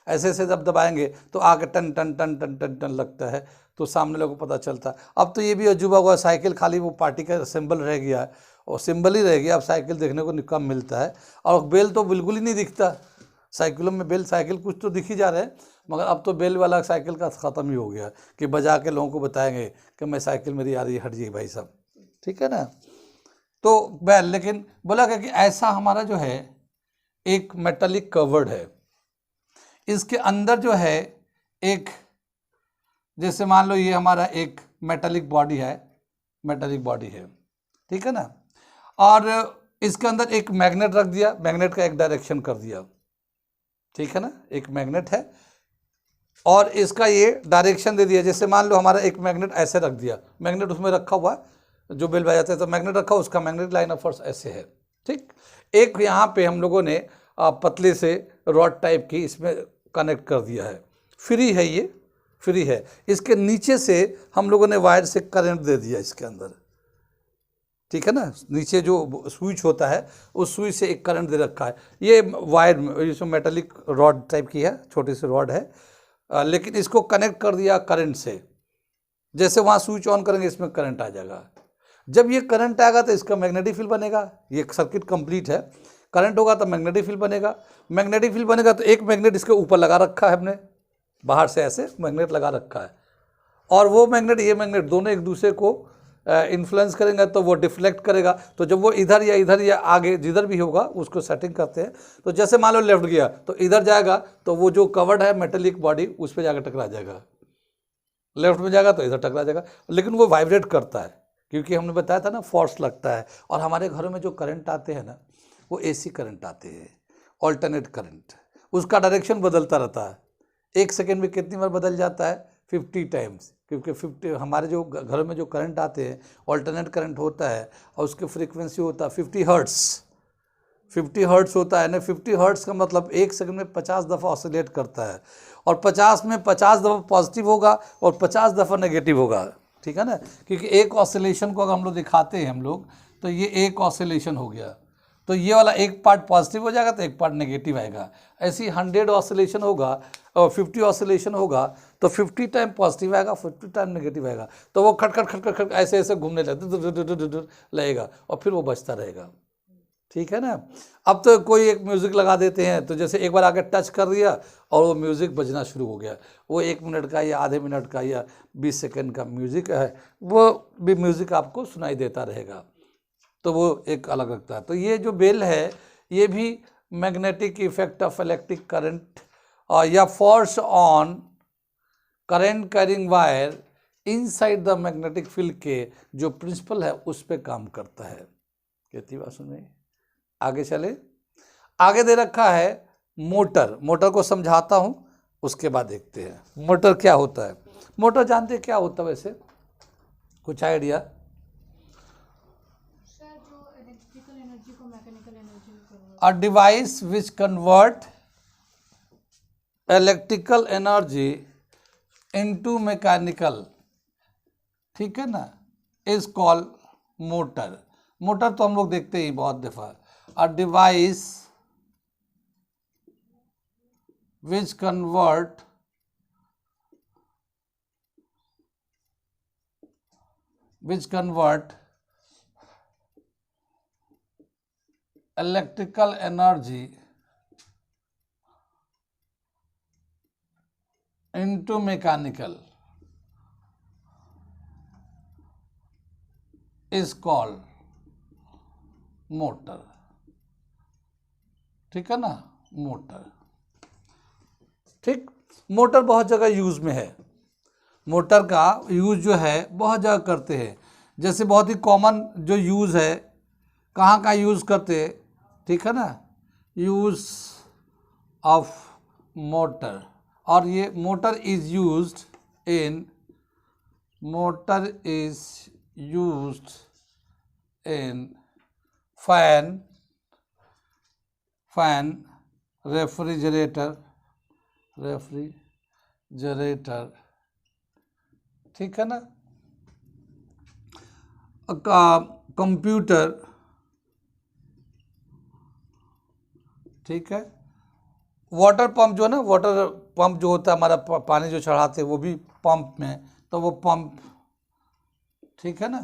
ऐसे ऐसे जब दबाएंगे तो आगे टन टन टन टन टन टन लगता है, तो सामने लोगों को पता चलता है। अब तो ये भी अजूबा हुआ, साइकिल खाली वो पार्टी का सिंबल रह गया है, और सिंबल ही रह गया। अब साइकिल देखने को कम मिलता है, और बेल तो बिल्कुल ही नहीं दिखता साइकिलों में। बेल, साइकिल कुछ तो दिख ही जा रहे हैं, मगर अब तो बेल वाला साइकिल का ख़त्म ही हो गया कि बजा के लोगों को बताएंगे कि मैं साइकिल मेरी आ रही है, हट जाइए भाई साहब, ठीक है ना। तो बेल, लेकिन बोला गया कि ऐसा हमारा जो है एक मेटालिक कवर्ड है, इसके अंदर जो है एक, जैसे मान लो ये हमारा एक मेटालिक बॉडी है, मेटालिक बॉडी है, ठीक है ना, और इसके अंदर एक मैग्नेट रख दिया, मैग्नेट का एक डायरेक्शन कर दिया, ठीक है ना, एक मैग्नेट है और इसका ये डायरेक्शन दे दिया। जैसे मान लो हमारा एक मैग्नेट ऐसे रख दिया, मैग्नेट उसमें रखा हुआ है, जो बेल बजाते हैं तो मैग्नेट रखा, उसका मैग्नेटिक लाइन ऑफ फोर्स ऐसे है, ठीक। एक यहाँ पे हम लोगों ने पतले से रॉड टाइप की इसमें कनेक्ट कर दिया है, फ्री है, ये फ्री है। इसके नीचे से हम लोगों ने वायर से करंट दे दिया इसके अंदर, ठीक है ना, नीचे जो स्विच होता है उस स्विच से एक करंट दे रखा है। ये वायर इसमें मेटालिक रॉड टाइप की है, छोटी सी रॉड है, लेकिन इसको कनेक्ट कर दिया करंट से। जैसे वहाँ स्विच ऑन करेंगे इसमें करंट आ जाएगा, जब ये करंट आएगा तो इसका मैग्नेटिक फील्ड बनेगा। ये सर्किट कंप्लीट है, करंट होगा तो मैग्नेटिक फील्ड बनेगा, मैग्नेटिक फील्ड बनेगा तो एक मैग्नेट इसके ऊपर लगा रखा है हमने, बाहर से ऐसे मैग्नेट लगा रखा है, और वो मैग्नेट ये मैग्नेट दोनों एक दूसरे को इन्फ्लुएंस करेंगे तो वो डिफ्लेक्ट करेगा। तो जब वो इधर या आगे जिधर भी होगा उसको सेटिंग करते हैं। तो जैसे मान लो लेफ्ट गया तो इधर जाएगा, तो वो जो कवर्ड है मेटेलिक बॉडी उस पर जाकर टकरा जाएगा, लेफ्ट में जाएगा तो इधर टकरा जाएगा, लेकिन वो वाइब्रेट करता है, क्योंकि हमने बताया था ना फोर्स लगता है। और हमारे घरों में जो करंट आते हैं ना, वो AC करंट आते हैं, ऑल्टरनेट करंट, उसका डायरेक्शन बदलता रहता है। 1 सेकेंड में कितनी बार बदल जाता है? 50 टाइम्स, क्योंकि 50 हमारे जो घरों में जो करंट आते हैं ऑल्टरनेट करंट होता है, और उसकी फ्रीक्वेंसी होता है 50 हर्ट्स, 50 हर्ट्स होता है ना। 50 हर्ट्स का मतलब 1 सेकंड में 50 दफ़ा ऑसिलेट करता है, और 50 में 50 दफ़ा पॉजिटिव होगा और 50 दफ़ा नेगेटिव होगा, ठीक है ना। क्योंकि एक ऑसिलेशन को अगर हम लोग दिखाते हैं हम लोग, तो ये एक ऑसिलेशन हो गया, तो ये वाला एक पार्ट पॉजिटिव हो जाएगा तो एक पार्ट नेगेटिव आएगा। ऐसी 100 ऑसिलेशन होगा और 50 ऑसिलेशन होगा तो 50 टाइम पॉजिटिव आएगा, 50 टाइम नेगेटिव आएगा, तो वो खट खट खट खट खट ऐसे ऐसे घूमने लगेगा और फिर वो बजता रहेगा, ठीक है ना। अब तो कोई एक म्यूज़िक लगा देते हैं, तो जैसे एक बार आगे टच कर दिया और वो म्यूज़िक बजना शुरू हो गया। वो 1 मिनट का या आधे मिनट का या 20 सेकेंड का म्यूज़िक है, वो भी म्यूज़िक आपको सुनाई देता रहेगा, तो वो एक अलग लगता है। तो ये जो बेल है ये भी magnetic effect of electric current या force on current carrying wire inside the magnetic field के जो प्रिंसिपल है उस पर काम करता है। कितनी बात सुन रही? आगे चले, आगे दे रखा है मोटर। मोटर को समझाता हूँ, उसके बाद देखते हैं मोटर क्या होता है। मोटर जानते हैं क्या होता है वैसे, कुछ idea? A device which convert electrical energy into mechanical, ठीक है ना, is called motor। मोटर तो हम लोग देखते ही बहुत दफा। A device which convert electrical energy into mechanical is called motor, ठीक है ना, मोटर, ठीक। मोटर बहुत जगह यूज में है, मोटर का यूज जो है बहुत जगह करते हैं। जैसे बहुत ही कॉमन जो यूज़ है, कहाँ का यूज़ करते हैं, ठीक है ना, यूज ऑफ मोटर। और ये motor is used in fan refrigerator, ठीक है ना, कंप्यूटर, ठीक है, वाटर पंप जो है ना, वाटर पंप जो होता है हमारा पानी जो चढ़ाते हैं वो भी पंप में, तो वो पंप, ठीक है ना,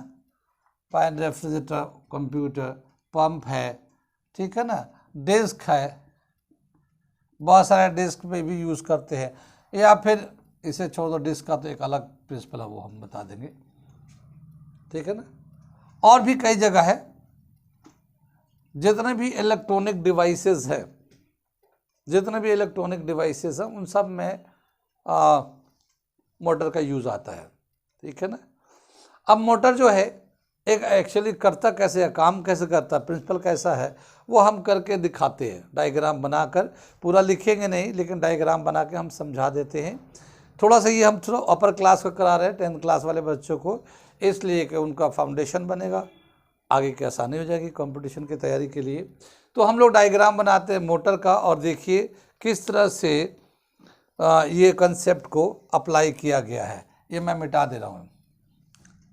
पैन, रेफ्रिजरेटर, कंप्यूटर, पंप है, ठीक है ना, डेस्क है, बहुत सारे डेस्क पे भी यूज़ करते हैं, या फिर इसे छोड़ दो, डेस्क का तो एक अलग प्रिंसिपल है वो हम बता देंगे, ठीक है ना। और भी कई जगह है, जितने भी इलेक्ट्रॉनिक डिवाइसेस है, जितने भी इलेक्ट्रॉनिक डिवाइसेस हैं उन सब में मोटर का यूज़ आता है, ठीक है ना। अब मोटर जो है एक एक्चुअली करता कैसे है, काम कैसे करता है, प्रिंसिपल कैसा है, वो हम करके दिखाते हैं, डायग्राम बनाकर, पूरा लिखेंगे नहीं लेकिन डायग्राम बना के हम समझा देते हैं। थोड़ा सा ये हम थोड़ा अपर क्लास का करा रहे हैं, 10th क्लास वाले बच्चों को, इसलिए कि उनका फाउंडेशन बनेगा, आगे की आसानी हो जाएगी कंपटीशन की तैयारी के लिए। तो हम लोग डायग्राम बनाते हैं मोटर का, और देखिए किस तरह से ये कंसेप्ट को अप्लाई किया गया है। ये मैं मिटा दे रहा हूँ,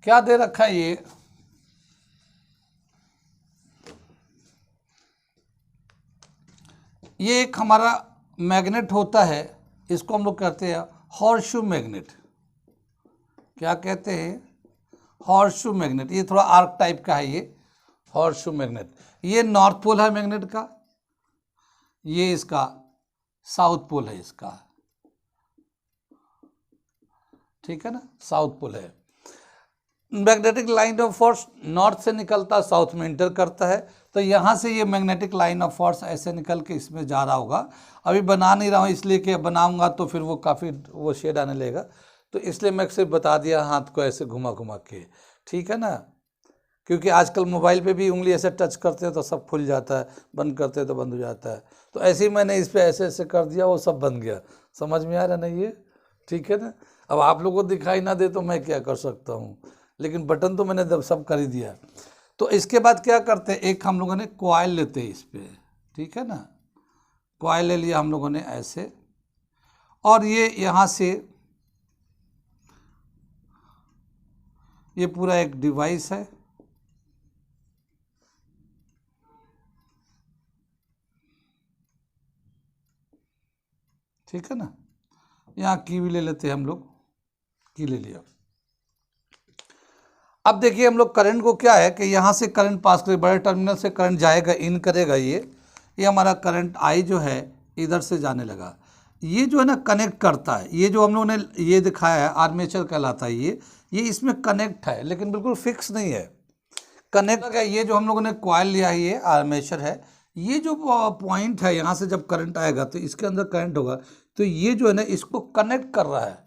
क्या दे रखा है ये एक हमारा मैग्नेट होता है, इसको हम लोग कहते हैं हॉर्सशू मैग्नेट। क्या कहते हैं? Horseshoe magnet. ये थोड़ा आर्क टाइप का है, ये हॉर्सशू मैग्नेट। ये नॉर्थ पोल है मैग्नेट का, ये इसका साउथ पोल है इसका, ठीक है ना, साउथ पोल है। Magnetic line of force north से निकलता है, साउथ में इंटर करता है, तो यहाँ से ये मैग्नेटिक लाइन ऑफ फोर्स ऐसे निकल के इसमें जा रहा होगा। अभी बना नहीं रहा हूँ इसलिए कि बनाऊंगा तो फिर वो काफ़ी वो शेड आने लगेगा, तो इसलिए मैं सिर्फ बता दिया हाथ को ऐसे घुमा घुमा के, ठीक है ना, क्योंकि आजकल मोबाइल पे भी उंगली ऐसे टच करते हैं तो सब खुल जाता है, बंद करते हैं तो बंद हो जाता है, तो ऐसे ही मैंने इस पर ऐसे ऐसे कर दिया, वो सब बन गया। समझ में आ रहा नहीं ये, ठीक है ना। अब आप लोगों को दिखाई ना दे तो मैं क्या कर सकता हूँ, लेकिन बटन तो मैंने सब कर ही दिया। तो इसके बाद क्या करते हैं, एक हम लोगों ने कॉइल लेते हैं इस पर, ठीक है ना, कॉइल ले लिया हम लोगों ने ऐसे, और ये यहाँ से ये पूरा एक डिवाइस है, ठीक है ना। यहाँ की भी ले लेते हैं हम लोग, की ले लिया। अब देखिए हम लोग करंट को क्या है कि यहाँ से करंट पास करेगा, बड़े टर्मिनल से करंट जाएगा, इन करेगा, ये हमारा करंट आई जो है इधर से जाने लगा। ये जो है ना कनेक्ट करता है, ये जो हम लोगों ने ये दिखाया है आर्मेचर कहलाता है, ये इसमें कनेक्ट है लेकिन बिल्कुल फिक्स नहीं है, कनेक्ट है। ये जो हम लोगों ने कॉइल लिया है ये आर्मेचर है, ये जो पॉइंट है यहाँ से जब करंट आएगा तो इसके अंदर करंट होगा, तो ये जो है ना इसको कनेक्ट कर रहा है,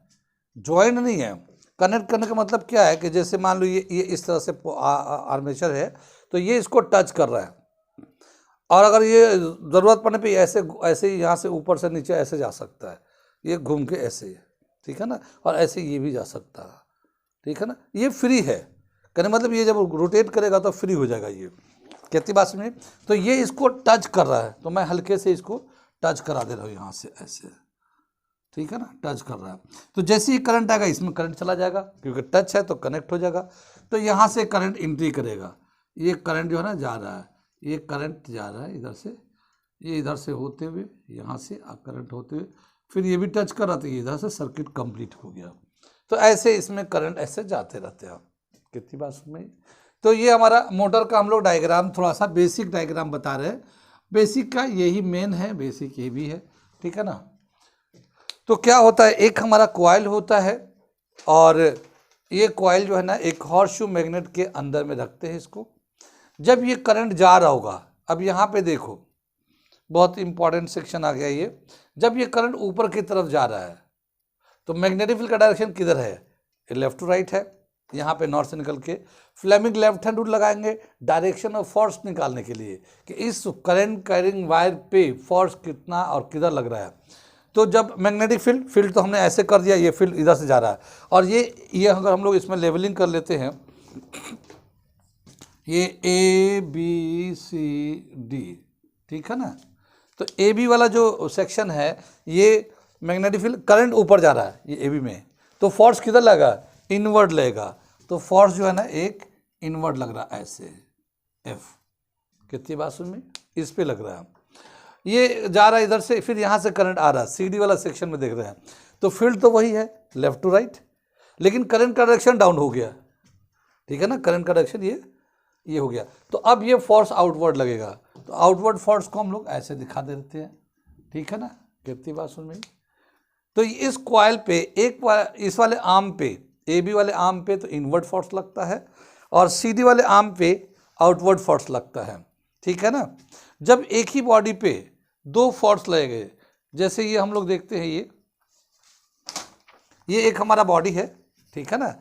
ज्वाइन नहीं है। कनेक्ट करने का मतलब क्या है कि जैसे मान लो ये इस तरह से आर्मेचर है, तो ये इसको टच कर रहा है, और अगर ये ज़रूरत पड़ने पे ऐसे ऐसे ही यहाँ से ऊपर से नीचे ऐसे जा सकता है, ये घूम के ऐसे, ठीक है ना, और ऐसे ये भी जा सकता है, ठीक है ना। ये फ्री है, कहने मतलब ये जब रोटेट करेगा तो फ्री हो जाएगा, ये कहती बात समझे। तो ये इसको टच कर रहा है, तो मैं हल्के से इसको टच करा दे रहा हूँ यहाँ से ऐसे, ठीक है ना, टच कर रहा है। तो जैसे ही करंट आएगा इसमें करंट चला जाएगा, क्योंकि टच है तो कनेक्ट हो जाएगा। तो यहाँ से करंट एंट्री करेगा, ये करंट जो है ना जा रहा है, ये करंट जा रहा है इधर से, ये इधर से होते हुए यहाँ से करंट होते हुए फिर ये भी टच कर रहा था, ये इधर से सर्किट कंप्लीट हो गया। तो ऐसे इसमें करंट ऐसे जाते रहते हैं, कितनी बात समझ। तो ये हमारा मोटर का हम लोग डायग्राम, थोड़ा सा बेसिक डायग्राम बता रहे हैं, बेसिक का यही मेन है, बेसिक ये भी है, ठीक है ना। तो क्या होता है, एक हमारा कॉइल होता है, और ये कॉइल जो है ना एक हॉर्सशू मैग्नेट के अंदर में रखते हैं इसको। जब ये करंट जा रहा होगा, अब यहाँ पे देखो बहुत इंपॉर्टेंट सेक्शन आ गया ये, जब ये करंट ऊपर की तरफ जा रहा है तो मैग्नेटिक फील्ड का डायरेक्शन किधर है, ये लेफ्ट टू राइट है। यहाँ पे नॉर्थ से निकल के फ्लेमिंग लेफ्ट हैंड रूल लगाएंगे डायरेक्शन ऑफ फोर्स निकालने के लिए कि इस करंट कैरिंग वायर पे फोर्स कितना और किधर लग रहा है। तो जब मैग्नेटिक फील्ड तो हमने ऐसे कर दिया, ये फील्ड इधर से जा रहा है, और ये अगर हम लोग इसमें लेवलिंग कर लेते हैं, ये A B C D, ठीक है ना, तो ए बी वाला जो सेक्शन है ये मैग्नेटिक फील्ड करंट ऊपर जा रहा है ये ए बी में, तो फोर्स किधर लगा, इनवर्ड लगेगा। तो फोर्स जो है ना एक इनवर्ड लग रहा है ऐसे, एफ। कितनी बात सुन में, इस पे लग रहा है, ये जा रहा है इधर से, फिर यहाँ से करंट आ रहा है, सी डी वाला सेक्शन में देख रहे हैं। तो फील्ड तो वही है लेफ्ट टू राइट, लेकिन करंट का डायरेक्शन डाउन हो गया, ठीक है ना, करंट का डायरेक्शन ये हो गया। तो अब ये फोर्स आउटवर्ड लगेगा, तो आउटवर्ड फोर्स को हम लोग ऐसे दिखा देते हैं, ठीक है ना। कितनी बात सुन में। तो इस कॉइल पे इस वाले आर्म पे, ए बी वाले आर्म पे तो इनवर्ड फोर्स लगता है, और सी डी वाले आर्म पे आउटवर्ड फोर्स लगता है, ठीक है ना। जब एक ही बॉडी पे दो फोर्स लगेंगे, जैसे ये हम लोग देखते हैं, ये एक हमारा बॉडी है, ठीक है ना,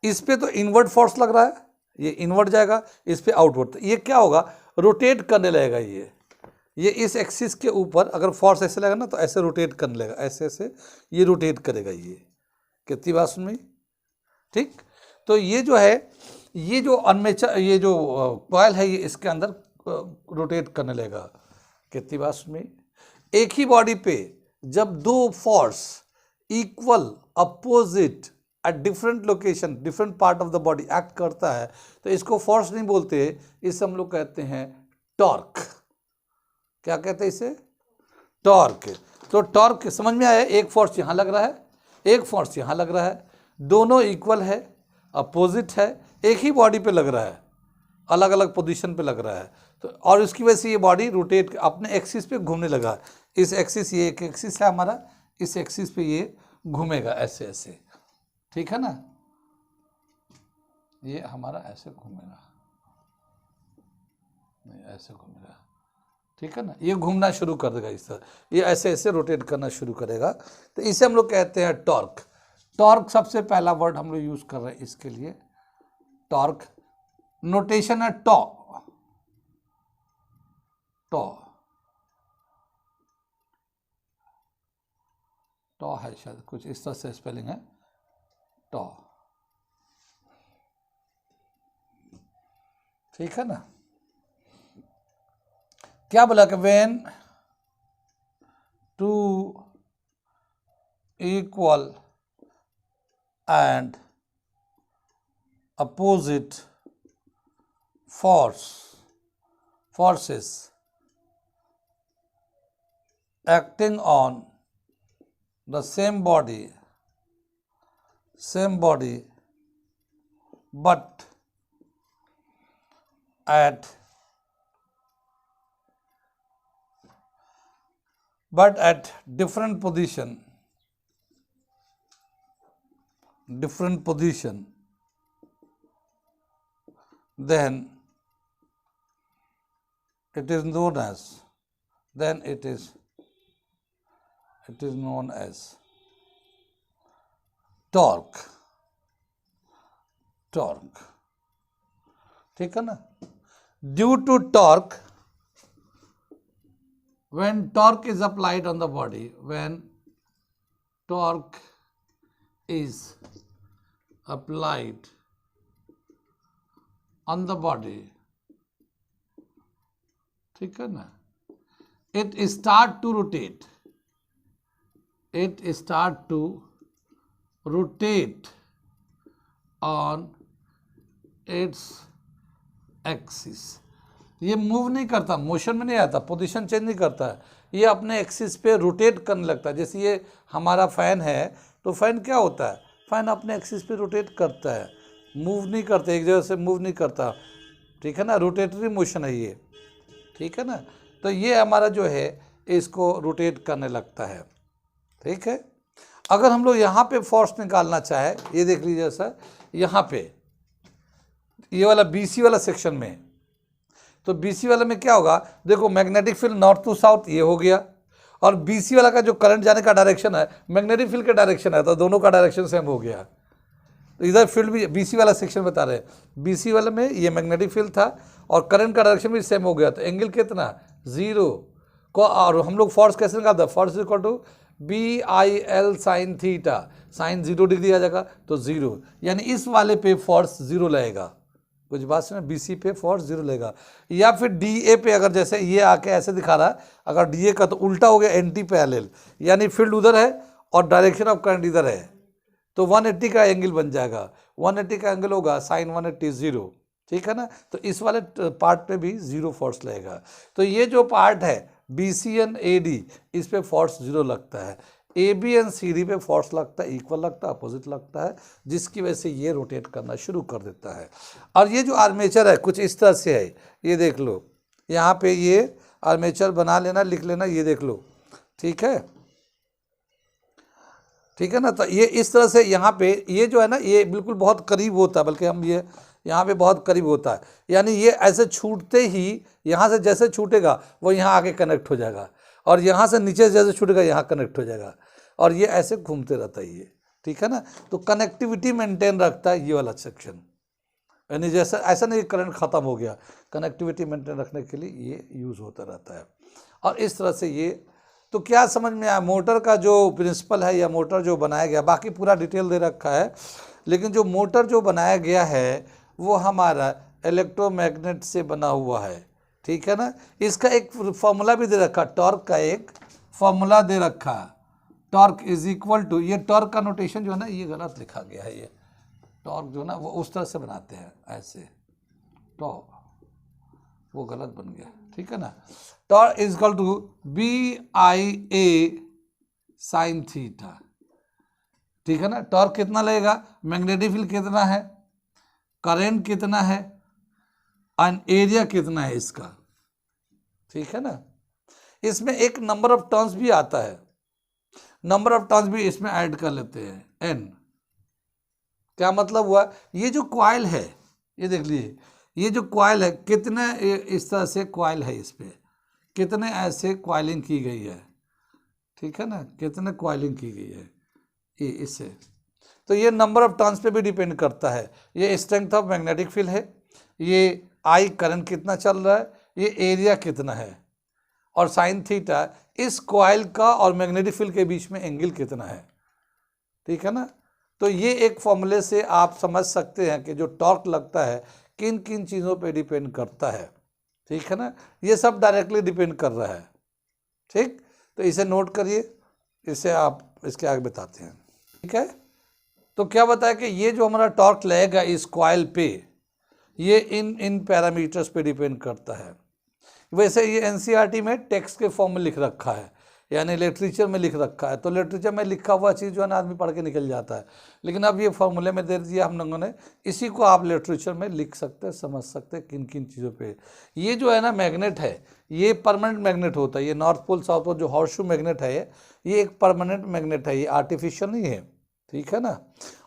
इस पे तो इनवर्ड फोर्स लग रहा है, ये इनवर्ड जाएगा, इस पे आउटवर्ड, ये क्या होगा, रोटेट करने लगेगा। ये इस एक्सिस के ऊपर अगर फोर्स ऐसे लगेगा ना तो ऐसे रोटेट करने लगेगा, ऐसे ऐसे ये रोटेट करेगा। ये कितनी बात सुन में, ठीक। तो ये जो है, ये जो आर्मेचर, ये जो कॉइल है, ये इसके अंदर रोटेट करने लगेगा। कितनी बात सुन में। एक ही बॉडी पे जब दो force equal opposite at different location, different part of the body act करता है, तो इसको फोर्स नहीं बोलते, इसे हम लोग कहते हैं टॉर्क। क्या कहते हैं इसे, टॉर्क। तो टॉर्क समझ में आया, एक फोर्स यहाँ लग रहा है, एक फोर्स यहाँ लग रहा है, दोनों इक्वल है, अपोजिट है, एक ही बॉडी पे लग रहा है, अलग अलग पोजीशन पे लग रहा है। तो और इसकी वजह से ये बॉडी रोटेट अपने एक्सिस पे घूमने लगा। इस एक्सिस, ये एक एक्सिस है हमारा, इस एक्सिस पे ये घूमेगा ऐसे ऐसे, ठीक है ना, ये हमारा ऐसे घूमेगा, ऐसे घूमेगा, ठीक है ना, ये घूमना शुरू कर देगा इस तरह, ये ऐसे ऐसे रोटेट करना शुरू करेगा। तो इसे हम लोग कहते हैं टॉर्क। टॉर्क सबसे पहला वर्ड हम लोग यूज कर रहे हैं इसके लिए, टॉर्क। नोटेशन है टॉ, टॉ, टॉ है शायद, कुछ इस तरह से स्पेलिंग है, टॉ, ठीक है ना। क्या बोला कि when two equal and opposite forces acting on the same body but at different position, then it is known as, torque, ठीक है ना। Due to torque, when torque is applied on the body, when torque is applied on the body, ठीक है ना, it start to rotate, on its axis। ये move नहीं करता, motion में नहीं आता, पोजीशन चेंज नहीं करता है, ये अपने एक्सिस पे रोटेट करने लगता है। जैसे ये हमारा फैन है, तो फैन क्या होता है, फैन अपने एक्सिस पे रोटेट करता है, मूव नहीं करता, एक जगह से मूव नहीं करता, ठीक है ना, रोटेटरी मोशन है ये, ठीक है ना। तो ये हमारा जो है इसको रोटेट करने लगता है, ठीक है। अगर हम लोग यहाँ पे फोर्स निकालना चाहे, ये देख लीजिए सर, यहाँ पे ये वाला BC वाला सेक्शन में, तो BC वाले में क्या होगा, देखो magnetic field north to south ये हो गया, और BC वाला का जो करंट जाने का डायरेक्शन है मैग्नेटिक फील्ड का डायरेक्शन है, तो दोनों का डायरेक्शन सेम हो गया। तो इधर फील्ड भी BC वाला सेक्शन बता रहे हैं, BC वाले में ये मैग्नेटिक फील्ड था और करंट का डायरेक्शन भी सेम हो गया, तो एंगल कितना, 0 को, और हम लोग फोर्स कैसे निकालते हैं, force equal to BIL sine theta, sine 0 degree आ जाएगा तो 0, यानी इस वाले पे फोर्स 0 लगेगा, कुछ बात सुने, BC पे फोर्स 0 लेगा। या फिर DA पे, अगर जैसे ये आके ऐसे दिखा रहा है, अगर DA का तो उल्टा हो गया एंटी पैरेलल, यानी फील्ड उधर है और डायरेक्शन ऑफ करंट इधर है, तो 180 का एंगल बन जाएगा। 180 का एंगल होगा साइन 180 0, ठीक है ना। तो इस वाले पार्ट पे भी 0 फोर्स लगेगा। तो ये जो पार्ट है BC एंड AD, इस पे फोर्स 0 लगता है। AB एंड CD पे फोर्स लगता है, इक्वल लगता है, अपोजिट लगता है, जिसकी वजह से ये रोटेट करना शुरू कर देता है। और ये जो आर्मेचर है कुछ इस तरह से है, ये देख लो, यहाँ पे ये आर्मेचर बना लेना, लिख लेना, ये देख लो, ठीक है, ठीक है ना। तो ये इस तरह से यहाँ पे ये जो है ना, ये बिल्कुल बहुत करीब होता है, बल्कि हम ये यहाँ पे बहुत करीब होता है, यानी ये ऐसे छूटते ही यहाँ से जैसे छूटेगा वो यहाँ आके कनेक्ट हो जाएगा, और यहाँ से नीचे से जैसे छूटेगा यहाँ कनेक्ट हो जाएगा, और ये ऐसे घूमते रहता है ये, ठीक है ना। तो कनेक्टिविटी मेंटेन रखता है ये वाला सेक्शन, यानी जैसे ऐसा नहीं करंट ख़त्म हो गया, कनेक्टिविटी मेंटेन रखने के लिए ये यूज़ होता रहता है। और इस तरह से ये, तो क्या समझ में आया मोटर का जो प्रिंसिपल है या मोटर जो बनाया गया, बाकी पूरा डिटेल दे रखा है, लेकिन जो मोटर जो बनाया गया है वो हमारा इलेक्ट्रोमैग्नेट से बना हुआ है, ठीक है ना। इसका एक फॉर्मूला भी दे रखा, टॉर्क का एक फॉर्मूला दे रखा, टॉर्क इज इक्वल टू, ये टॉर्क का नोटेशन जो है ना ये गलत लिखा गया है, ये टॉर्क जो है ना वो उस तरह से बनाते हैं ऐसे, टॉर्क वो गलत बन गया, ठीक है ना। Torque is equal to BIA sine theta, ठीक है ना। टॉर्क कितना लगेगा, मैग्नेटिक फील्ड कितना है, करंट कितना है, एंड एरिया कितना है इसका, ठीक है ना। इसमें एक नंबर ऑफ टर्न्स भी आता है, नंबर ऑफ टर्न्स भी इसमें ऐड कर लेते हैं, N। क्या मतलब हुआ, ये जो कॉइल है ये देख लीजिए, ये जो कॉइल है कितने इस तरह से कॉइल है, इस पे कितने ऐसे कॉइलिंग की गई है, ठीक है ना, कितने कॉइलिंग की गई है ये इससे। तो ये नंबर ऑफ टर्न्स पे भी डिपेंड करता है, ये स्ट्रेंथ ऑफ मैग्नेटिक फील्ड है, ये I करंट कितना चल रहा है, ये एरिया कितना है, और साइन थीटा इस कॉइल का और मैग्नेटिक फील्ड के बीच में एंगल कितना है, ठीक है ना। तो ये एक फॉर्मूले से आप समझ सकते हैं कि जो टॉर्क लगता है किन किन चीज़ों पे डिपेंड करता है, ठीक है ना। ये सब डायरेक्टली डिपेंड कर रहा है, ठीक। तो इसे नोट करिए, इसे आप इसके आगे बताते हैं, ठीक है। तो क्या बताया कि ये जो हमारा टॉर्क लगेगा इस कॉइल पे, ये इन पैरामीटर्स पे डिपेंड करता है। वैसे ये NCERT में टेक्स्ट के फॉर्म में लिख रखा है, यानी लिटरेचर में लिख रखा है, तो लिटरेचर में लिखा हुआ चीज़ जो है ना आदमी पढ़ के निकल जाता है, लेकिन अब ये फॉर्मूले में दे दिया हम लोगों ने, इसी को आप लिटरेचर में लिख सकते हैं, समझ सकते हैं किन किन चीज़ों पे। ये जो है ना मैग्नेट है, ये परमानेंट मैग्नेट होता है, ये नॉर्थ पोल साउथ पोल जो हॉर्सशू मैग्नेट है ये एक परमानेंट मैग्नेट है, ये आर्टिफिशियल नहीं है, ठीक है ना।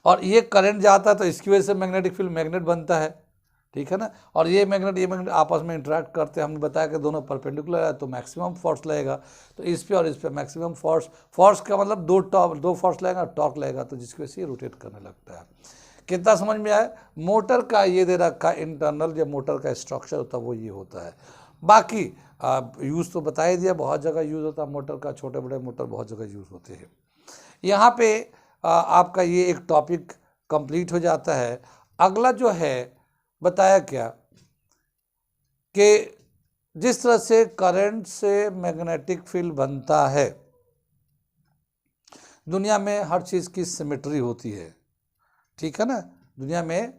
और ये करंट जाता है तो इसकी वजह से मैग्नेटिक फील्ड मैग्नेट बनता है, ठीक है ना। और ये मैग्नेट आपस में इंटरेक्ट करते हैं, हमने बताया कि दोनों परपेंडिकुलर है तो मैक्सिमम फोर्स लगेगा, तो इस पे और इस पे मैक्सिमम फोर्स का मतलब दो फोर्स लगेगा, टॉर्क लगेगा, तो जिसकी वजह से ये रोटेट करने लगता है। कितना समझ में आया। मोटर का ये दे रखा इंटरनल जो मोटर का स्ट्रक्चर होता है वो ये होता है। बाकी यूज़ तो बता ही दिया, बहुत जगह यूज़ होता है मोटर का, छोटे बड़े मोटर बहुत जगह यूज़ होते हैं। यहाँ पे आपका ये एक टॉपिक कंप्लीट हो जाता है। अगला जो है बताया क्या कि जिस तरह से करंट से मैग्नेटिक फील्ड बनता है, दुनिया में हर चीज़ की सिमेट्री होती है, ठीक है ना। दुनिया में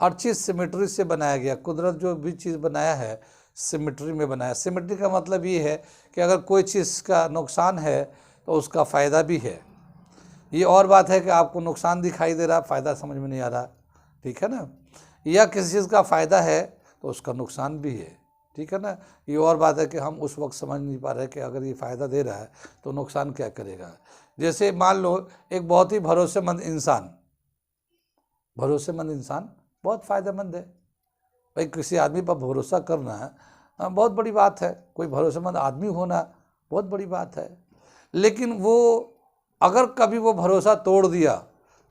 हर चीज़ सिमेट्री से बनाया गया, कुदरत जो भी चीज़ बनाया है सिमेट्री में बनाया। सिमेट्री का मतलब ये है कि अगर कोई चीज़ का नुकसान है तो उसका फ़ायदा भी है। ये और बात है कि आपको नुकसान दिखाई दे रहा, फ़ायदा समझ में नहीं आ रहा, ठीक है ना। या किसी चीज़ का फ़ायदा है तो उसका नुकसान भी है, ठीक है ना। ये और बात है कि हम उस वक्त समझ नहीं पा रहे कि अगर ये फ़ायदा दे रहा है तो नुकसान क्या करेगा। जैसे मान लो एक बहुत ही भरोसेमंद इंसान बहुत फ़ायदेमंद है। भाई किसी आदमी पर भरोसा करना बहुत बड़ी बात है, कोई भरोसेमंद आदमी होना बहुत बड़ी बात है। लेकिन वो अगर कभी वो भरोसा तोड़ दिया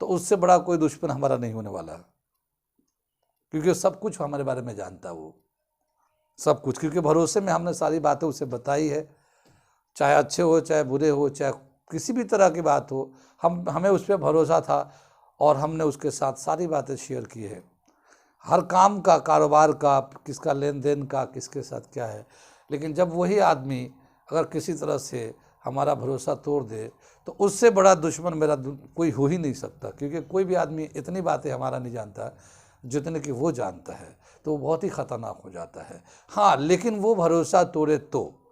तो उससे बड़ा कोई दुश्मन हमारा नहीं होने वाला, क्योंकि सब कुछ हमारे बारे में जानता है, वो सब कुछ, क्योंकि भरोसे में हमने सारी बातें उसे बताई है, चाहे अच्छे हो चाहे बुरे हो चाहे किसी भी तरह की बात हो, हमें उस पर भरोसा था और हमने उसके साथ सारी बातें शेयर की है। हर काम का, कारोबार का, किसका लेन देन का, किसके साथ क्या है। लेकिन जब वही आदमी अगर किसी तरह से हमारा भरोसा तोड़ दे तो उससे बड़ा दुश्मन मेरा कोई हो ही नहीं सकता, क्योंकि कोई भी आदमी इतनी बातें हमारा नहीं जानता जितने कि वो जानता है, तो वो बहुत ही ख़तरनाक हो जाता है। हाँ, लेकिन वो भरोसा तोड़े तो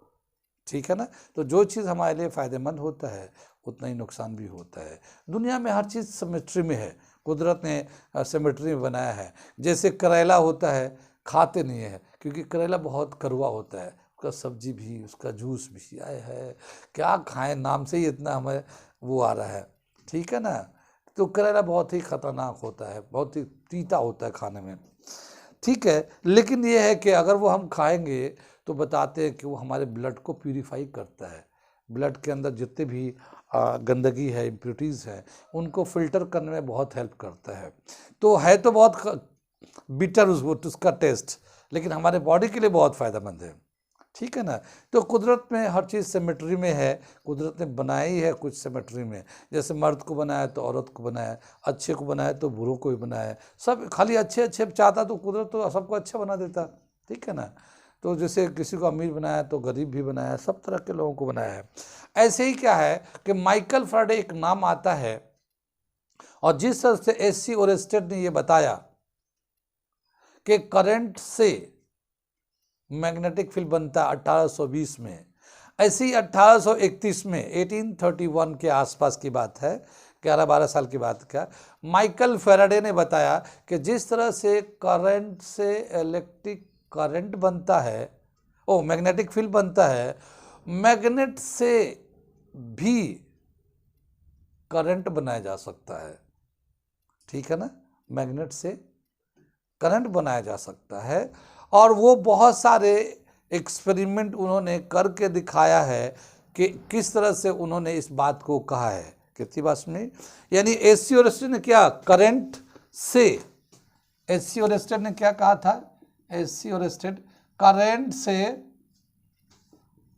ठीक है ना। तो जो चीज़ हमारे लिए फ़ायदेमंद होता है उतना ही नुकसान भी होता है। दुनिया में हर चीज़ सिमेट्री में है, कुदरत ने सिमेट्री में बनाया है। जैसे करेला होता है, खाते नहीं है क्योंकि करेला बहुत कड़वा होता है, उसका सब्जी भी, उसका जूस भी आए है, क्या खाएं, नाम से ही इतना हमें वो आ रहा है, ठीक है ना। तो करेला बहुत ही ख़तरनाक होता है, बहुत ही तीता होता है खाने में, ठीक है। लेकिन ये है कि अगर वो हम खाएंगे तो बताते हैं कि वो हमारे ब्लड को प्यूरिफाई करता है, ब्लड के अंदर जितने भी गंदगी है, इम्प्योरिटीज़ है, उनको फिल्टर करने में बहुत हेल्प करता है। तो है तो बहुत बिटर उसका टेस्ट, लेकिन हमारे बॉडी के लिए बहुत फ़ायदेमंद है, ठीक है ना। तो कुदरत में हर चीज़ सिमेट्री में है, कुदरत ने बनाई है कुछ सिमेट्री में। जैसे मर्द को बनाया तो औरत को बनाया, अच्छे को बनाया तो बुरों को भी बनाया, सब खाली अच्छे अच्छे चाहता तो कुदरत तो सबको अच्छा बना देता, ठीक है ना। तो जैसे किसी को अमीर बनाया तो गरीब भी बनाया, सब तरह के लोगों को बनाया है। ऐसे ही क्या है कि माइकल फैराडे एक नाम आता है, और जिस तरह से एससी ओरेस्टेड ने ये बताया कि करंट से मैग्नेटिक फील्ड बनता है 1820 में, ऐसे ही 1831 में 1831 के आसपास की बात है, 11-12 साल की बात का, माइकल फैराडे ने बताया कि जिस तरह से करंट से इलेक्ट्रिक करंट बनता है, मैग्नेटिक फील्ड बनता है, मैग्नेट से भी करंट बनाया जा सकता है, ठीक है ना। मैग्नेट से करंट बनाया जा सकता है, और वो बहुत सारे एक्सपेरिमेंट उन्होंने करके दिखाया है कि किस तरह से उन्होंने इस बात को कहा है। कितनी बात में, यानी एससी ओरेस्टेड ने क्या, करंट से, एससी ओरेस्टेड ने क्या कहा था, एससी ओरेस्टेड, करंट से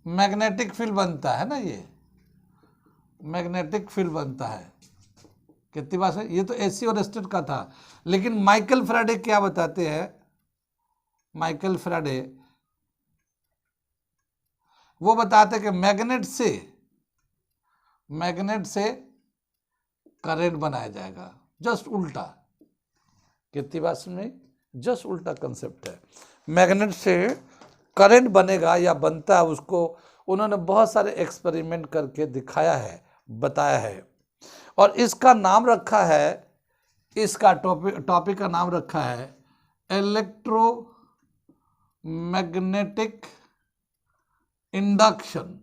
मैग्नेटिक फील्ड बनता है ना, ये मैग्नेटिक फील्ड बनता है। कितनी बात है, ये तो एससी ओरेस्टेड का था। लेकिन माइकल फैराडे क्या बताते हैं, माइकल फैराडे वो बताते हैं कि मैग्नेट से करंट बनाया जाएगा, जस्ट उल्टा। कितनी बात में, जस्ट उल्टा कंसेप्ट है। मैग्नेट से करंट बनेगा या बनता है, उसको उन्होंने बहुत सारे एक्सपेरिमेंट करके दिखाया है, बताया है। और इसका नाम रखा है, इसका टॉपिक का नाम रखा है electromagnetic induction,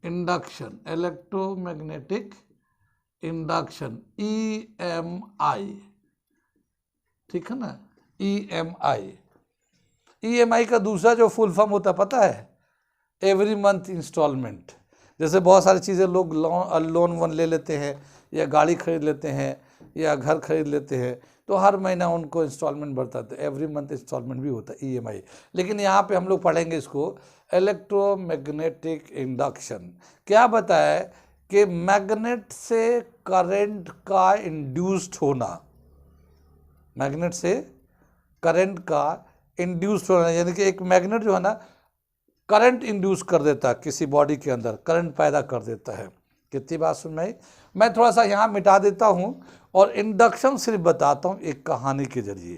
electromagnetic induction, EMI, ठीक है ना, EMI का दूसरा जो फुल फॉर्म होता है पता है, एवरी मंथ इंस्टॉलमेंट। जैसे बहुत सारी चीज़ें लोग लोन वन ले लेते हैं, या गाड़ी खरीद लेते हैं, या घर खरीद लेते हैं, तो हर महीना उनको इंस्टॉलमेंट बढ़ता है, तो एवरी मंथ इंस्टॉलमेंट भी होता है, EMI। लेकिन यहाँ पे हम लोग पढ़ेंगे इसको इलेक्ट्रोमैग्नेटिक इंडक्शन। क्या बताया कि मैग्नेट से करंट का इंड्यूस्ड होना, मैग्नेट से करंट का इंड्यूस्ड होना, यानी कि एक मैग्नेट जो है ना करंट इंड्यूस कर देता है, किसी बॉडी के अंदर करंट पैदा कर देता है। कितनी बात सुन में, मैं थोड़ा सा यहाँ मिटा देता हूँ और इंडक्शन सिर्फ बताता हूँ एक कहानी के जरिए।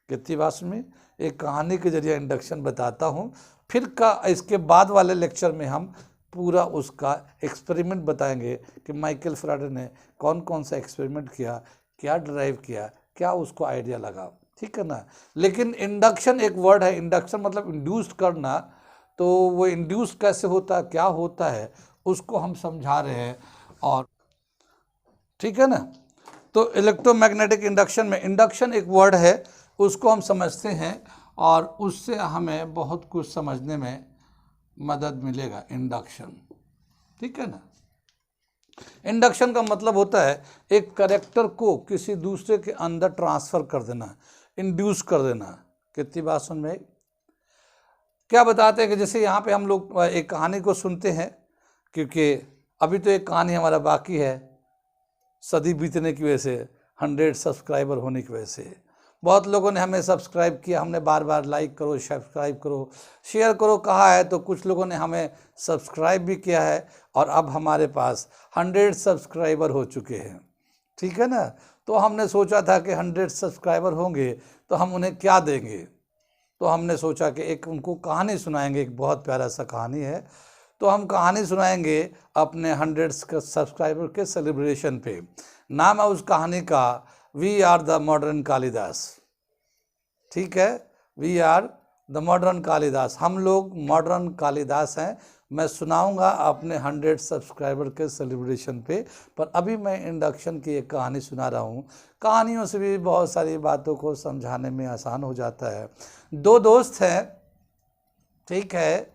कितनी बात सुन में, एक कहानी के जरिए इंडक्शन बताता हूँ। फिर इसके बाद वाले लेक्चर में हम पूरा उसका एक्सपेरिमेंट बताएंगे कि माइकल फैराडे ने कौन कौन सा एक्सपेरिमेंट किया, क्या ड्राइव किया, क्या उसको आइडिया लगा, ठीक है ना। लेकिन इंडक्शन एक वर्ड है, इंडक्शन मतलब इंड्यूस्ड करना, तो वो इंड्यूस कैसे होता है, क्या होता है, उसको हम समझा रहे हैं, और ठीक है ना। तो इलेक्ट्रोमैग्नेटिक इंडक्शन में, इंडक्शन एक वर्ड है, उसको हम समझते हैं और उससे हमें बहुत कुछ समझने में मदद मिलेगा। इंडक्शन, ठीक है ना। इंडक्शन का मतलब होता है एक कैरेक्टर को किसी दूसरे के अंदर ट्रांसफर कर देना, इंड्यूस कर देना। कितनी बात सुन में, क्या बताते हैं कि जैसे यहाँ पे हम लोग एक कहानी को सुनते हैं, क्योंकि अभी तो एक कहानी हमारा बाकी है, सदी बीतने की वजह से, 100 सब्सक्राइबर होने की वजह से। बहुत लोगों ने हमें सब्सक्राइब किया, हमने बार बार लाइक करो, सब्सक्राइब करो, शेयर करो कहा है, तो कुछ लोगों ने हमें सब्सक्राइब भी किया है और अब हमारे पास 100 सब्सक्राइबर हो चुके हैं, ठीक है ना। तो हमने सोचा था कि 100 सब्सक्राइबर होंगे तो हम उन्हें क्या देंगे, तो हमने सोचा कि एक उनको कहानी सुनाएंगे, एक बहुत प्यारा सा कहानी है, तो हम कहानी सुनाएंगे अपने 100 सब्सक्राइबर के सेलिब्रेशन पे। नाम है उस कहानी का we are the modern Kalidas, ठीक है, we are the modern Kalidas, हम लोग मॉडर्न कालिदास हैं। मैं सुनाऊंगा अपने 100 सब्सक्राइबर के सेलिब्रेशन पे, पर अभी मैं इंडक्शन की एक कहानी सुना रहा हूँ। कहानियों से भी बहुत सारी बातों को समझाने में आसान हो जाता है। दो दोस्त हैं, ठीक है,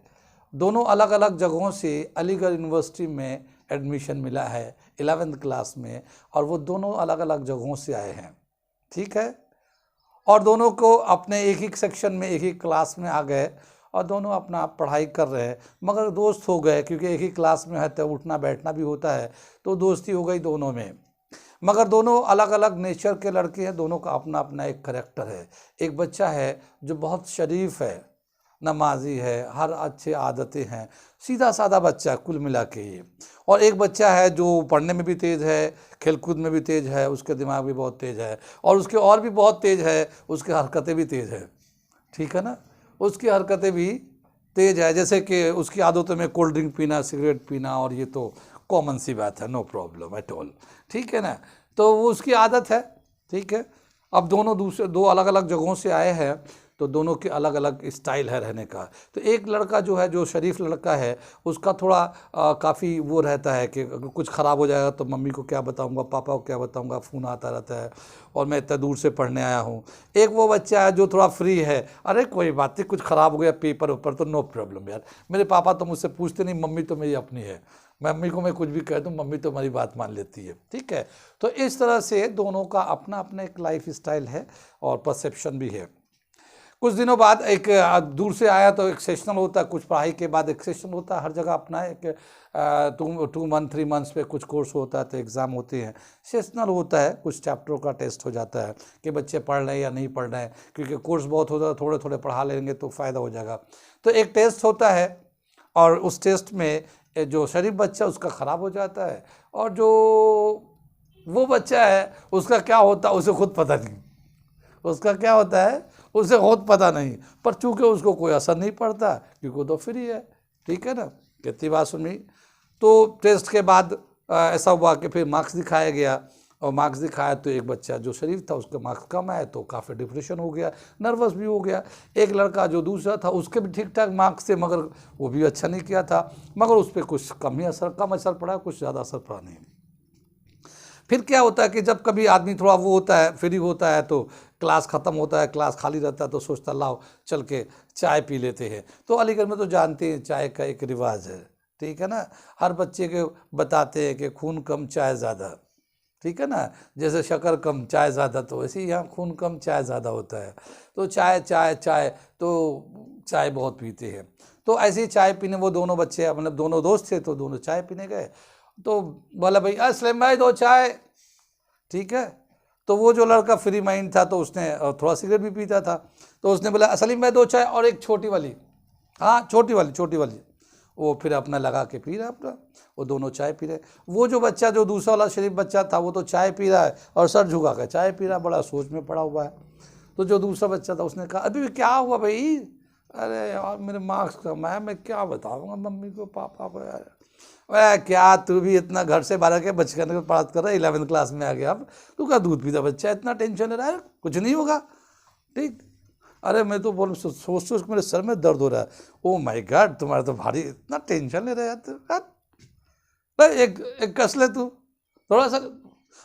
दोनों अलग अलग जगहों से अलीगढ़ यूनिवर्सिटी में एडमिशन मिला है 11वीं क्लास में, और वो दोनों अलग अलग जगहों से आए हैं, ठीक है, और दोनों को अपने एक ही सेक्शन में एक ही क्लास में आ गए और दोनों अपना पढ़ाई कर रहे हैं, मगर दोस्त हो गए क्योंकि एक ही क्लास में है तो उठना बैठना भी होता है, तो दोस्ती हो गई दोनों में। मगर दोनों अलग अलग नेचर के लड़के हैं, दोनों का अपना अपना एक करैक्टर है। एक बच्चा है जो बहुत शरीफ है, नमाजी है, हर अच्छे आदतें हैं, सीधा साधा बच्चा कुल मिला के ये। और एक बच्चा है जो पढ़ने में भी तेज़ है, खेलकूद में भी तेज़ है, उसके दिमाग भी बहुत तेज़ है, और उसके और भी बहुत तेज़ है, उसकी हरकतें भी तेज़ है, ठीक है ना, उसकी हरकतें भी तेज़ है, जैसे कि उसकी आदतों में कोल्ड ड्रिंक पीना, सिगरेट पीना, और ये तो कॉमन सी बात है, नो प्रॉब्लम एट ऑल, ठीक है ना, तो वो उसकी आदत है, ठीक है। अब दोनों दो अलग अलग जगहों से आए हैं, तो दोनों के अलग अलग स्टाइल है रहने का। तो एक लड़का जो है, जो शरीफ लड़का है, उसका थोड़ा काफ़ी वो रहता है कि अगर कुछ ख़राब हो जाएगा तो मम्मी को क्या बताऊंगा, पापा को क्या बताऊंगा, फ़ोन आता रहता है, और मैं इतना दूर से पढ़ने आया हूँ। एक वो बच्चा है जो थोड़ा फ्री है, अरे कोई बात नहीं, कुछ ख़राब हो गया पेपर ऊपर तो नो प्रॉब्लम यार, मेरे पापा तो मुझसे पूछते नहीं, मम्मी तो मेरी अपनी है, मम्मी को मैं कुछ भी कह दूँ मम्मी तो मेरी बात मान लेती है, ठीक है। तो इस तरह से दोनों का अपना अपना एक लाइफ स्टाइल है और परसेप्शन भी है। कुछ दिनों बाद एक दूर से आया तो एक सेशनल होता है, कुछ पढ़ाई के बाद एक सेशन होता है, हर जगह अपना एक 2 मंथ 3 मंथ्स पे कुछ कोर्स होता है, तो एग्ज़ाम होते हैं। सेशनल होता है, कुछ चैप्टरों का टेस्ट हो जाता है कि बच्चे पढ़ रहे हैं या नहीं पढ़ रहे हैं, क्योंकि कोर्स बहुत होता है, थोड़े थोड़े पढ़ा लेंगे तो फ़ायदा हो जाएगा। तो एक टेस्ट होता है, और उस टेस्ट में जो शरीफ बच्चा उसका ख़राब हो जाता है, और जो वो बच्चा है उसका क्या होता है उसे खुद पता नहीं, उसका क्या होता है उसे खुद पता नहीं, पर चूंकि उसको कोई असर नहीं पड़ता क्योंकि वो तो फ्री है, ठीक है ना। कितनी बात सुनी। तो टेस्ट के बाद ऐसा हुआ कि फिर मार्क्स दिखाया गया, और मार्क्स दिखाया तो एक बच्चा जो शरीफ था उसके मार्क्स कम आए, तो काफ़ी डिप्रेशन हो गया, नर्वस भी हो गया। एक लड़का जो दूसरा था उसके भी ठीक ठाक मार्क्स थे, मगर वो भी अच्छा नहीं किया था, मगर उस पर कुछ कम असर पड़ा, कुछ ज़्यादा असर पड़ा नहीं। फिर क्या होता है कि जब कभी आदमी थोड़ा वो होता है, फ्री होता है, तो क्लास ख़त्म होता है, क्लास खाली रहता है, तो सोचता लाओ चल के चाय पी लेते हैं। तो अलीगढ़ में तो जानते हैं चाय का एक रिवाज है, ठीक है ना, हर बच्चे के बताते हैं कि खून कम चाय ज़्यादा, ठीक है ना, जैसे शक्कर कम चाय ज़्यादा, तो वैसे ही यहाँ खून कम चाय ज़्यादा होता है। तो चाय चाय चाय तो चाय बहुत पीते हैं। तो ऐसे ही चाय पीने वो दोनों बच्चे, मतलब दोनों दोस्त थे, तो दोनों चाय पीने गए, तो बोला भाई असलम भाई 2 चाय, ठीक है। तो वो जो लड़का फ्री माइंड था, तो उसने थोड़ा सिगरेट भी पीता था, तो उसने बोला सलीम भाई 2 चाय और एक छोटी वाली, हाँ छोटी वाली। वो फिर अपना लगा के पी रहा अपना, वो दोनों चाय पी रहे। वो जो बच्चा, जो दूसरा वाला शरीफ बच्चा था, वो तो चाय पी रहा है और सर झुका कर चाय पी रहा, बड़ा सोच में पड़ा हुआ है। तो जो दूसरा बच्चा था उसने कहा अभी क्या हुआ भाई, अरे यार मेरे मार्क्स कम है, मैं क्या बताऊँगा मम्मी को पापा को यार। वह क्या तू भी इतना घर से बाहर के बचपन में बात कर रहा है, 11वीं क्लास में आ गया, अब तू क्या दूध पीता बच्चा, इतना टेंशन ले रहा है, कुछ नहीं होगा, ठीक। अरे मैं तो बोल सोच मेरे सर में दर्द हो रहा है। ओ माय गॉड, तुम्हारा तो भारी, इतना टेंशन ले रहा है यार, एक कस ले तू थोड़ा सा।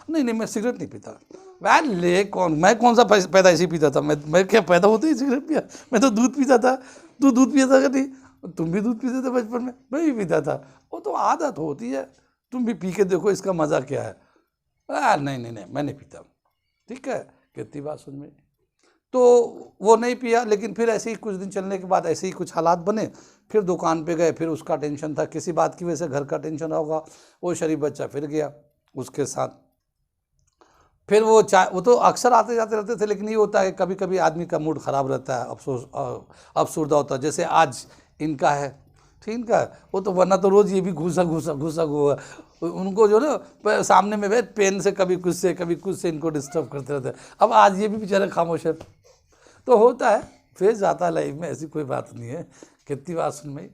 नहीं मैं सिगरेट नहीं पीता। वह ले मैं कौन सा पैदा ऐसे पीता था, मैं क्या पैदा होते ही सिगरेट पिया, मैं तो दूध पीता था। तू दूध पिया था क्या? नहीं, तुम भी दूध पीते थे बचपन में, मैं भी पीता था, वो तो आदत होती है, तुम भी पी के देखो इसका मज़ा क्या है। नहीं मैं नहीं पीता, ठीक है। कितनी बात सुन में, तो वो नहीं पिया, लेकिन फिर ऐसे ही कुछ दिन चलने के बाद ऐसे ही कुछ हालात बने, फिर दुकान पे गए, फिर उसका टेंशन था, किसी बात की वजह से घर का टेंशन होगा, वो शरीफ बच्चा फिर गया उसके साथ। फिर वो चाय, वो तो अक्सर आते जाते रहते थे, लेकिन ये होता है कभी कभी आदमी का मूड ख़राब रहता है, अफसोस अफसुर्दा होता है, जैसे आज इनका है, ठीक है। वो तो वरना तो रोज़ ये भी घुसा घुसा घुसा हुआ, उनको जो ना सामने में बैठ पेन से कभी कुछ से इनको डिस्टर्ब करते रहते हैं। अब आज ये भी बेचारे खामोश है, तो होता है, फेज आता है लाइफ में, ऐसी कोई बात नहीं है। कितनी बात सुन में,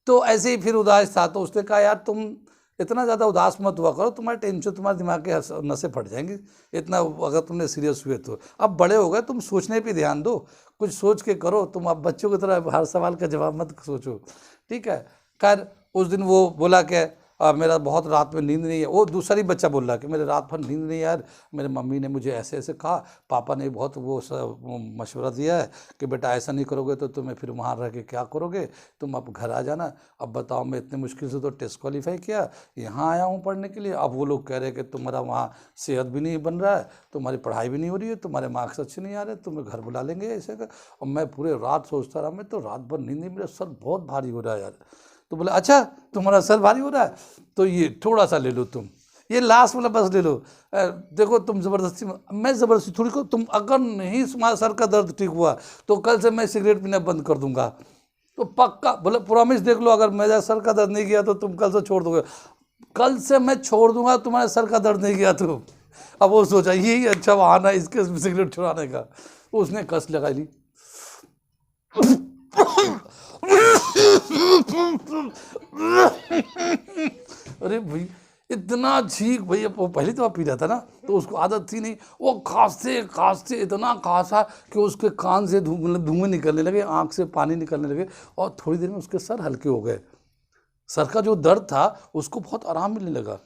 तो ऐसे ही फिर उदास था, तो उसने कहा यार तुम इतना ज़्यादा उदास मत हुआ करो, तुम्हारे टेंशन, तुम्हारे दिमाग के नसें फट जाएंगी इतना, अगर तुमने सीरियस हुए तो। अब बड़े हो गए, तुम सोचने पे ध्यान दो, कुछ सोच के करो, तुम अब बच्चों की तरह हर सवाल का जवाब मत सोचो, ठीक है। खैर उस दिन वो बोला कि मेरा बहुत रात में नींद नहीं है, वो दूसरा ही बच्चा बोल रहा कि मेरे रात भर नींद नहीं है यार, मेरे मम्मी ने मुझे ऐसे ऐसे कहा, पापा ने बहुत वो मशवरा दिया है कि बेटा ऐसा नहीं करोगे तो तुम्हें फिर वहाँ रह के क्या करोगे, तुम अब घर आ जाना। अब बताओ, मैं इतने मुश्किल से तो टेस्ट क्वालिफाई किया, यहाँ आया हूँ पढ़ने के लिए, अब वो लोग कह रहे हैं कि तुम्हारा वहाँ सेहत भी नहीं बन रहा है, तुम्हारी पढ़ाई भी नहीं हो रही है, तुम्हारे मार्क्स अच्छे नहीं आ रहे, तुम्हें घर बुला लेंगे ऐसे का। और मैं पूरे रात सोचता रहा, मैं तो रात भर नींद नहीं, मेरा सर बहुत भारी हो रहा है यार। तो बोला अच्छा तुम्हारा सर भारी हो रहा है, तो ये थोड़ा सा ले लो, तुम ये लास्ट वाला बस ले लो, देखो तुम ज़बरदस्ती, मैं ज़बरदस्ती थोड़ी को, तुम अगर नहीं तुम्हारा सर का दर्द ठीक हुआ तो कल से मैं सिगरेट पीना बंद कर दूंगा, तो पक्का बोले प्रॉमिस देख लो, अगर मेरा सर का दर्द नहीं गया तो तुम कल से छोड़ दोगे, कल से मैं छोड़ दूंगा, तुम्हारे सर का दर्द नहीं गया तो। अब वो सोचा यही अच्छा बहाना इसके सिगरेट छुड़ाने का, तो उसने कस लगा ली। अरे भाई इतना छींक, भैया वो पहली तो पी रहा था ना, तो उसको आदत थी नहीं, वो खांसते खांसते इतना खांसा कि उसके कान से धुएं निकलने लगे, आंख से पानी निकलने लगे, और थोड़ी देर में उसके सर हल्के हो गए, सर का जो दर्द था उसको बहुत आराम मिलने लगा।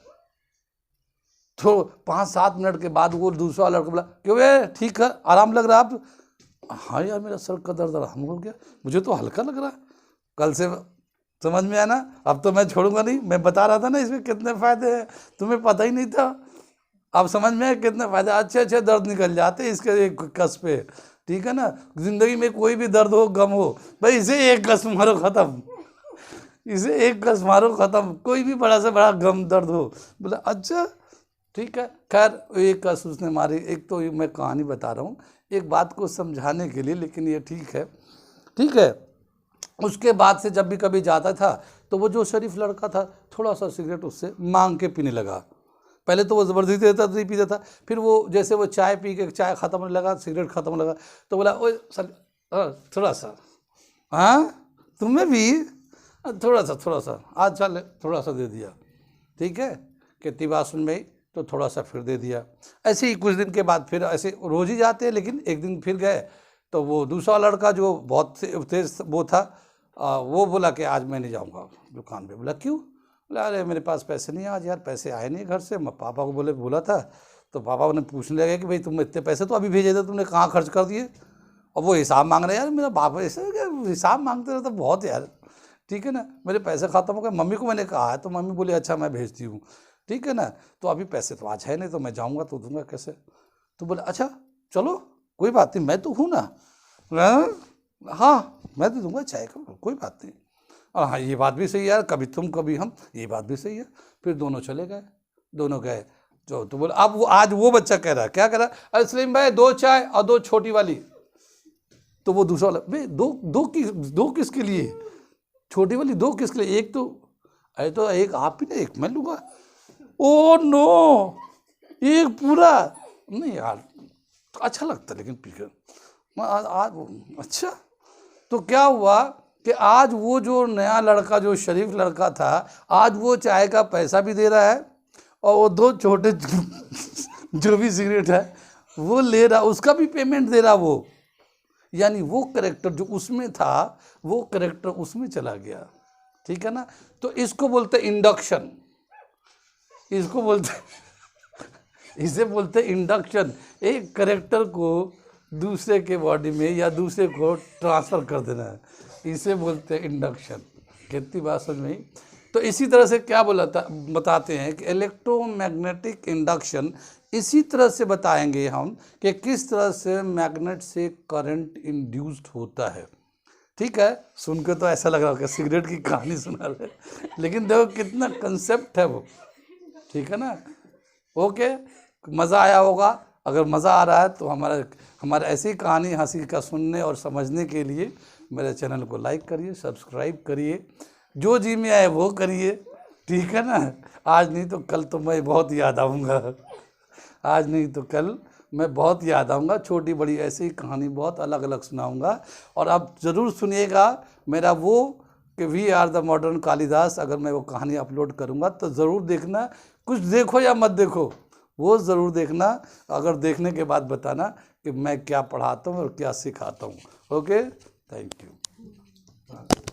तो 5-7 मिनट के बाद वो दूसरा लड़का बोला क्यों वे ठीक है, आराम लग रहा है आप? हाँ यार मेरा सर का दर्द आराम हो गया, मुझे तो हल्का लग रहा है, कल से समझ में आया ना, अब तो मैं छोड़ूंगा नहीं, मैं बता रहा था ना इसमें कितने फ़ायदे हैं, तुम्हें पता ही नहीं था, अब समझ में आया कितने फ़ायदे, अच्छे अच्छे दर्द निकल जाते इसके एक कस पे, ठीक है ना। ज़िंदगी में कोई भी दर्द हो, गम हो, भाई इसे एक कस मारो ख़त्म, इसे एक कस मारो ख़त्म, कोई भी बड़ा से बड़ा गम दर्द हो। बोला अच्छा ठीक है। खैर एक कस उसने मारी, एक तो मैं कहानी बता रहा हूँ एक बात को समझाने के लिए, लेकिन ये ठीक है, ठीक है। उसके बाद से जब भी कभी जाता था तो वो जो शरीफ लड़का था थोड़ा सा सिगरेट उससे मांग के पीने लगा, पहले तो वो ज़बरदस्ती देता तो नहीं पीता था, फिर वो जैसे वो चाय पी के चाय ख़त्म होने लगा, सिगरेट ख़त्म होने लगा, तो बोला ओए सर थोड़ा सा, हाँ तुम्हें भी थोड़ा सा आज चल थोड़ा सा दे दिया, ठीक है। कितनी बात सुन में, तो थोड़ा सा फिर दे दिया। ऐसे ही कुछ दिन के बाद फिर ऐसे रोज़ ही जाते हैं, लेकिन एक दिन फिर गए तो वो दूसरा लड़का जो बहुत तेज वो था, वो बोला कि आज मैं नहीं जाऊंगा दुकान पे। बोला क्यों? बोला अरे मेरे पास पैसे नहीं, आज यार पैसे आए नहीं घर से, मैं पापा को बोला था, तो पापा ने पूछने लगे कि भाई तुम इतने पैसे तो अभी भेजे थे, तुमने कहाँ खर्च कर दिए? और वो हिसाब मांग रहे यार, मेरा बाप ऐसे हिसाब मांगते रहे तो बहुत यार, ठीक है ना, मेरे पैसे ख़त्म हो गए, मम्मी को मैंने कहा है, तो मम्मी बोली अच्छा मैं भेजती हूँ, ठीक है ना, तो अभी पैसे तो आज है नहीं, तो मैं जाऊँगा तो दूंगा कैसे? तो बोले अच्छा चलो कोई बात नहीं, मैं तो हूँ ना, हाँ मैं तो दूंगा चाय का, कोई बात नहीं। और हाँ ये बात भी सही है यार, कभी तुम कभी हम, ये बात भी सही है। फिर दोनों चले गए, दोनों गए जो, तो बोले अब वो आज वो बच्चा कह रहा है, क्या कह रहा है, अरे सलीम भाई 2 चाय और 2 छोटी वाली। तो वो दूसरा वाला भाई दो किसके लिए, छोटी वाली 2 किसके लिए, एक तो अरे तो एक आप ही ना, एक मैं लूँगा। ओ नो, एक पूरा नहीं यार, अच्छा लगता लेकिन पीकर आज अच्छा। तो क्या हुआ कि आज वो जो नया लड़का जो शरीफ लड़का था, आज वो चाय का पैसा भी दे रहा है, और वो 2 छोटे जो भी सिगरेट है वो ले रहा, उसका भी पेमेंट दे रहा वो, यानी वो कैरेक्टर जो उसमें था वो कैरेक्टर उसमें चला गया, ठीक है ना। तो इसको बोलते इंडक्शन, इसको बोलते इसे बोलते इंडक्शन, एक कैरेक्टर को दूसरे के बॉडी में या दूसरे को ट्रांसफ़र कर देना है, इसे बोलते हैं इंडक्शन। कितनी बात समझ में आई? तो इसी तरह से क्या बताते हैं कि इलेक्ट्रोमैग्नेटिक इंडक्शन, इसी तरह से बताएंगे हम कि किस तरह से मैग्नेट से करंट इंड्यूस्ड होता है, ठीक है। सुन के तो ऐसा लग रहा होगा सिगरेट की कहानी सुना रहे, लेकिन देखो कितना कंसेप्ट है वो, ठीक है ना। ओके, मज़ा आया होगा। अगर मज़ा आ रहा है तो हमारे ऐसी कहानी हंसी का सुनने और समझने के लिए मेरे चैनल को लाइक करिए, सब्सक्राइब करिए, जो जी में आए वो करिए, ठीक है ना। आज नहीं तो कल तो मैं बहुत याद आऊँगा, आज नहीं तो कल मैं बहुत याद आऊँगा। छोटी बड़ी ऐसी कहानी बहुत अलग अलग सुनाऊँगा। और आप ज़रूर सुनिएगा मेरा वो कि we are the modern Kalidas, अगर मैं वो कहानी अपलोड करूँगा तो ज़रूर देखना। कुछ देखो या मत देखो, वो ज़रूर देखना। अगर देखने के बाद बताना कि मैं क्या पढ़ाता हूँ और क्या सिखाता हूँ। Okay, thank you.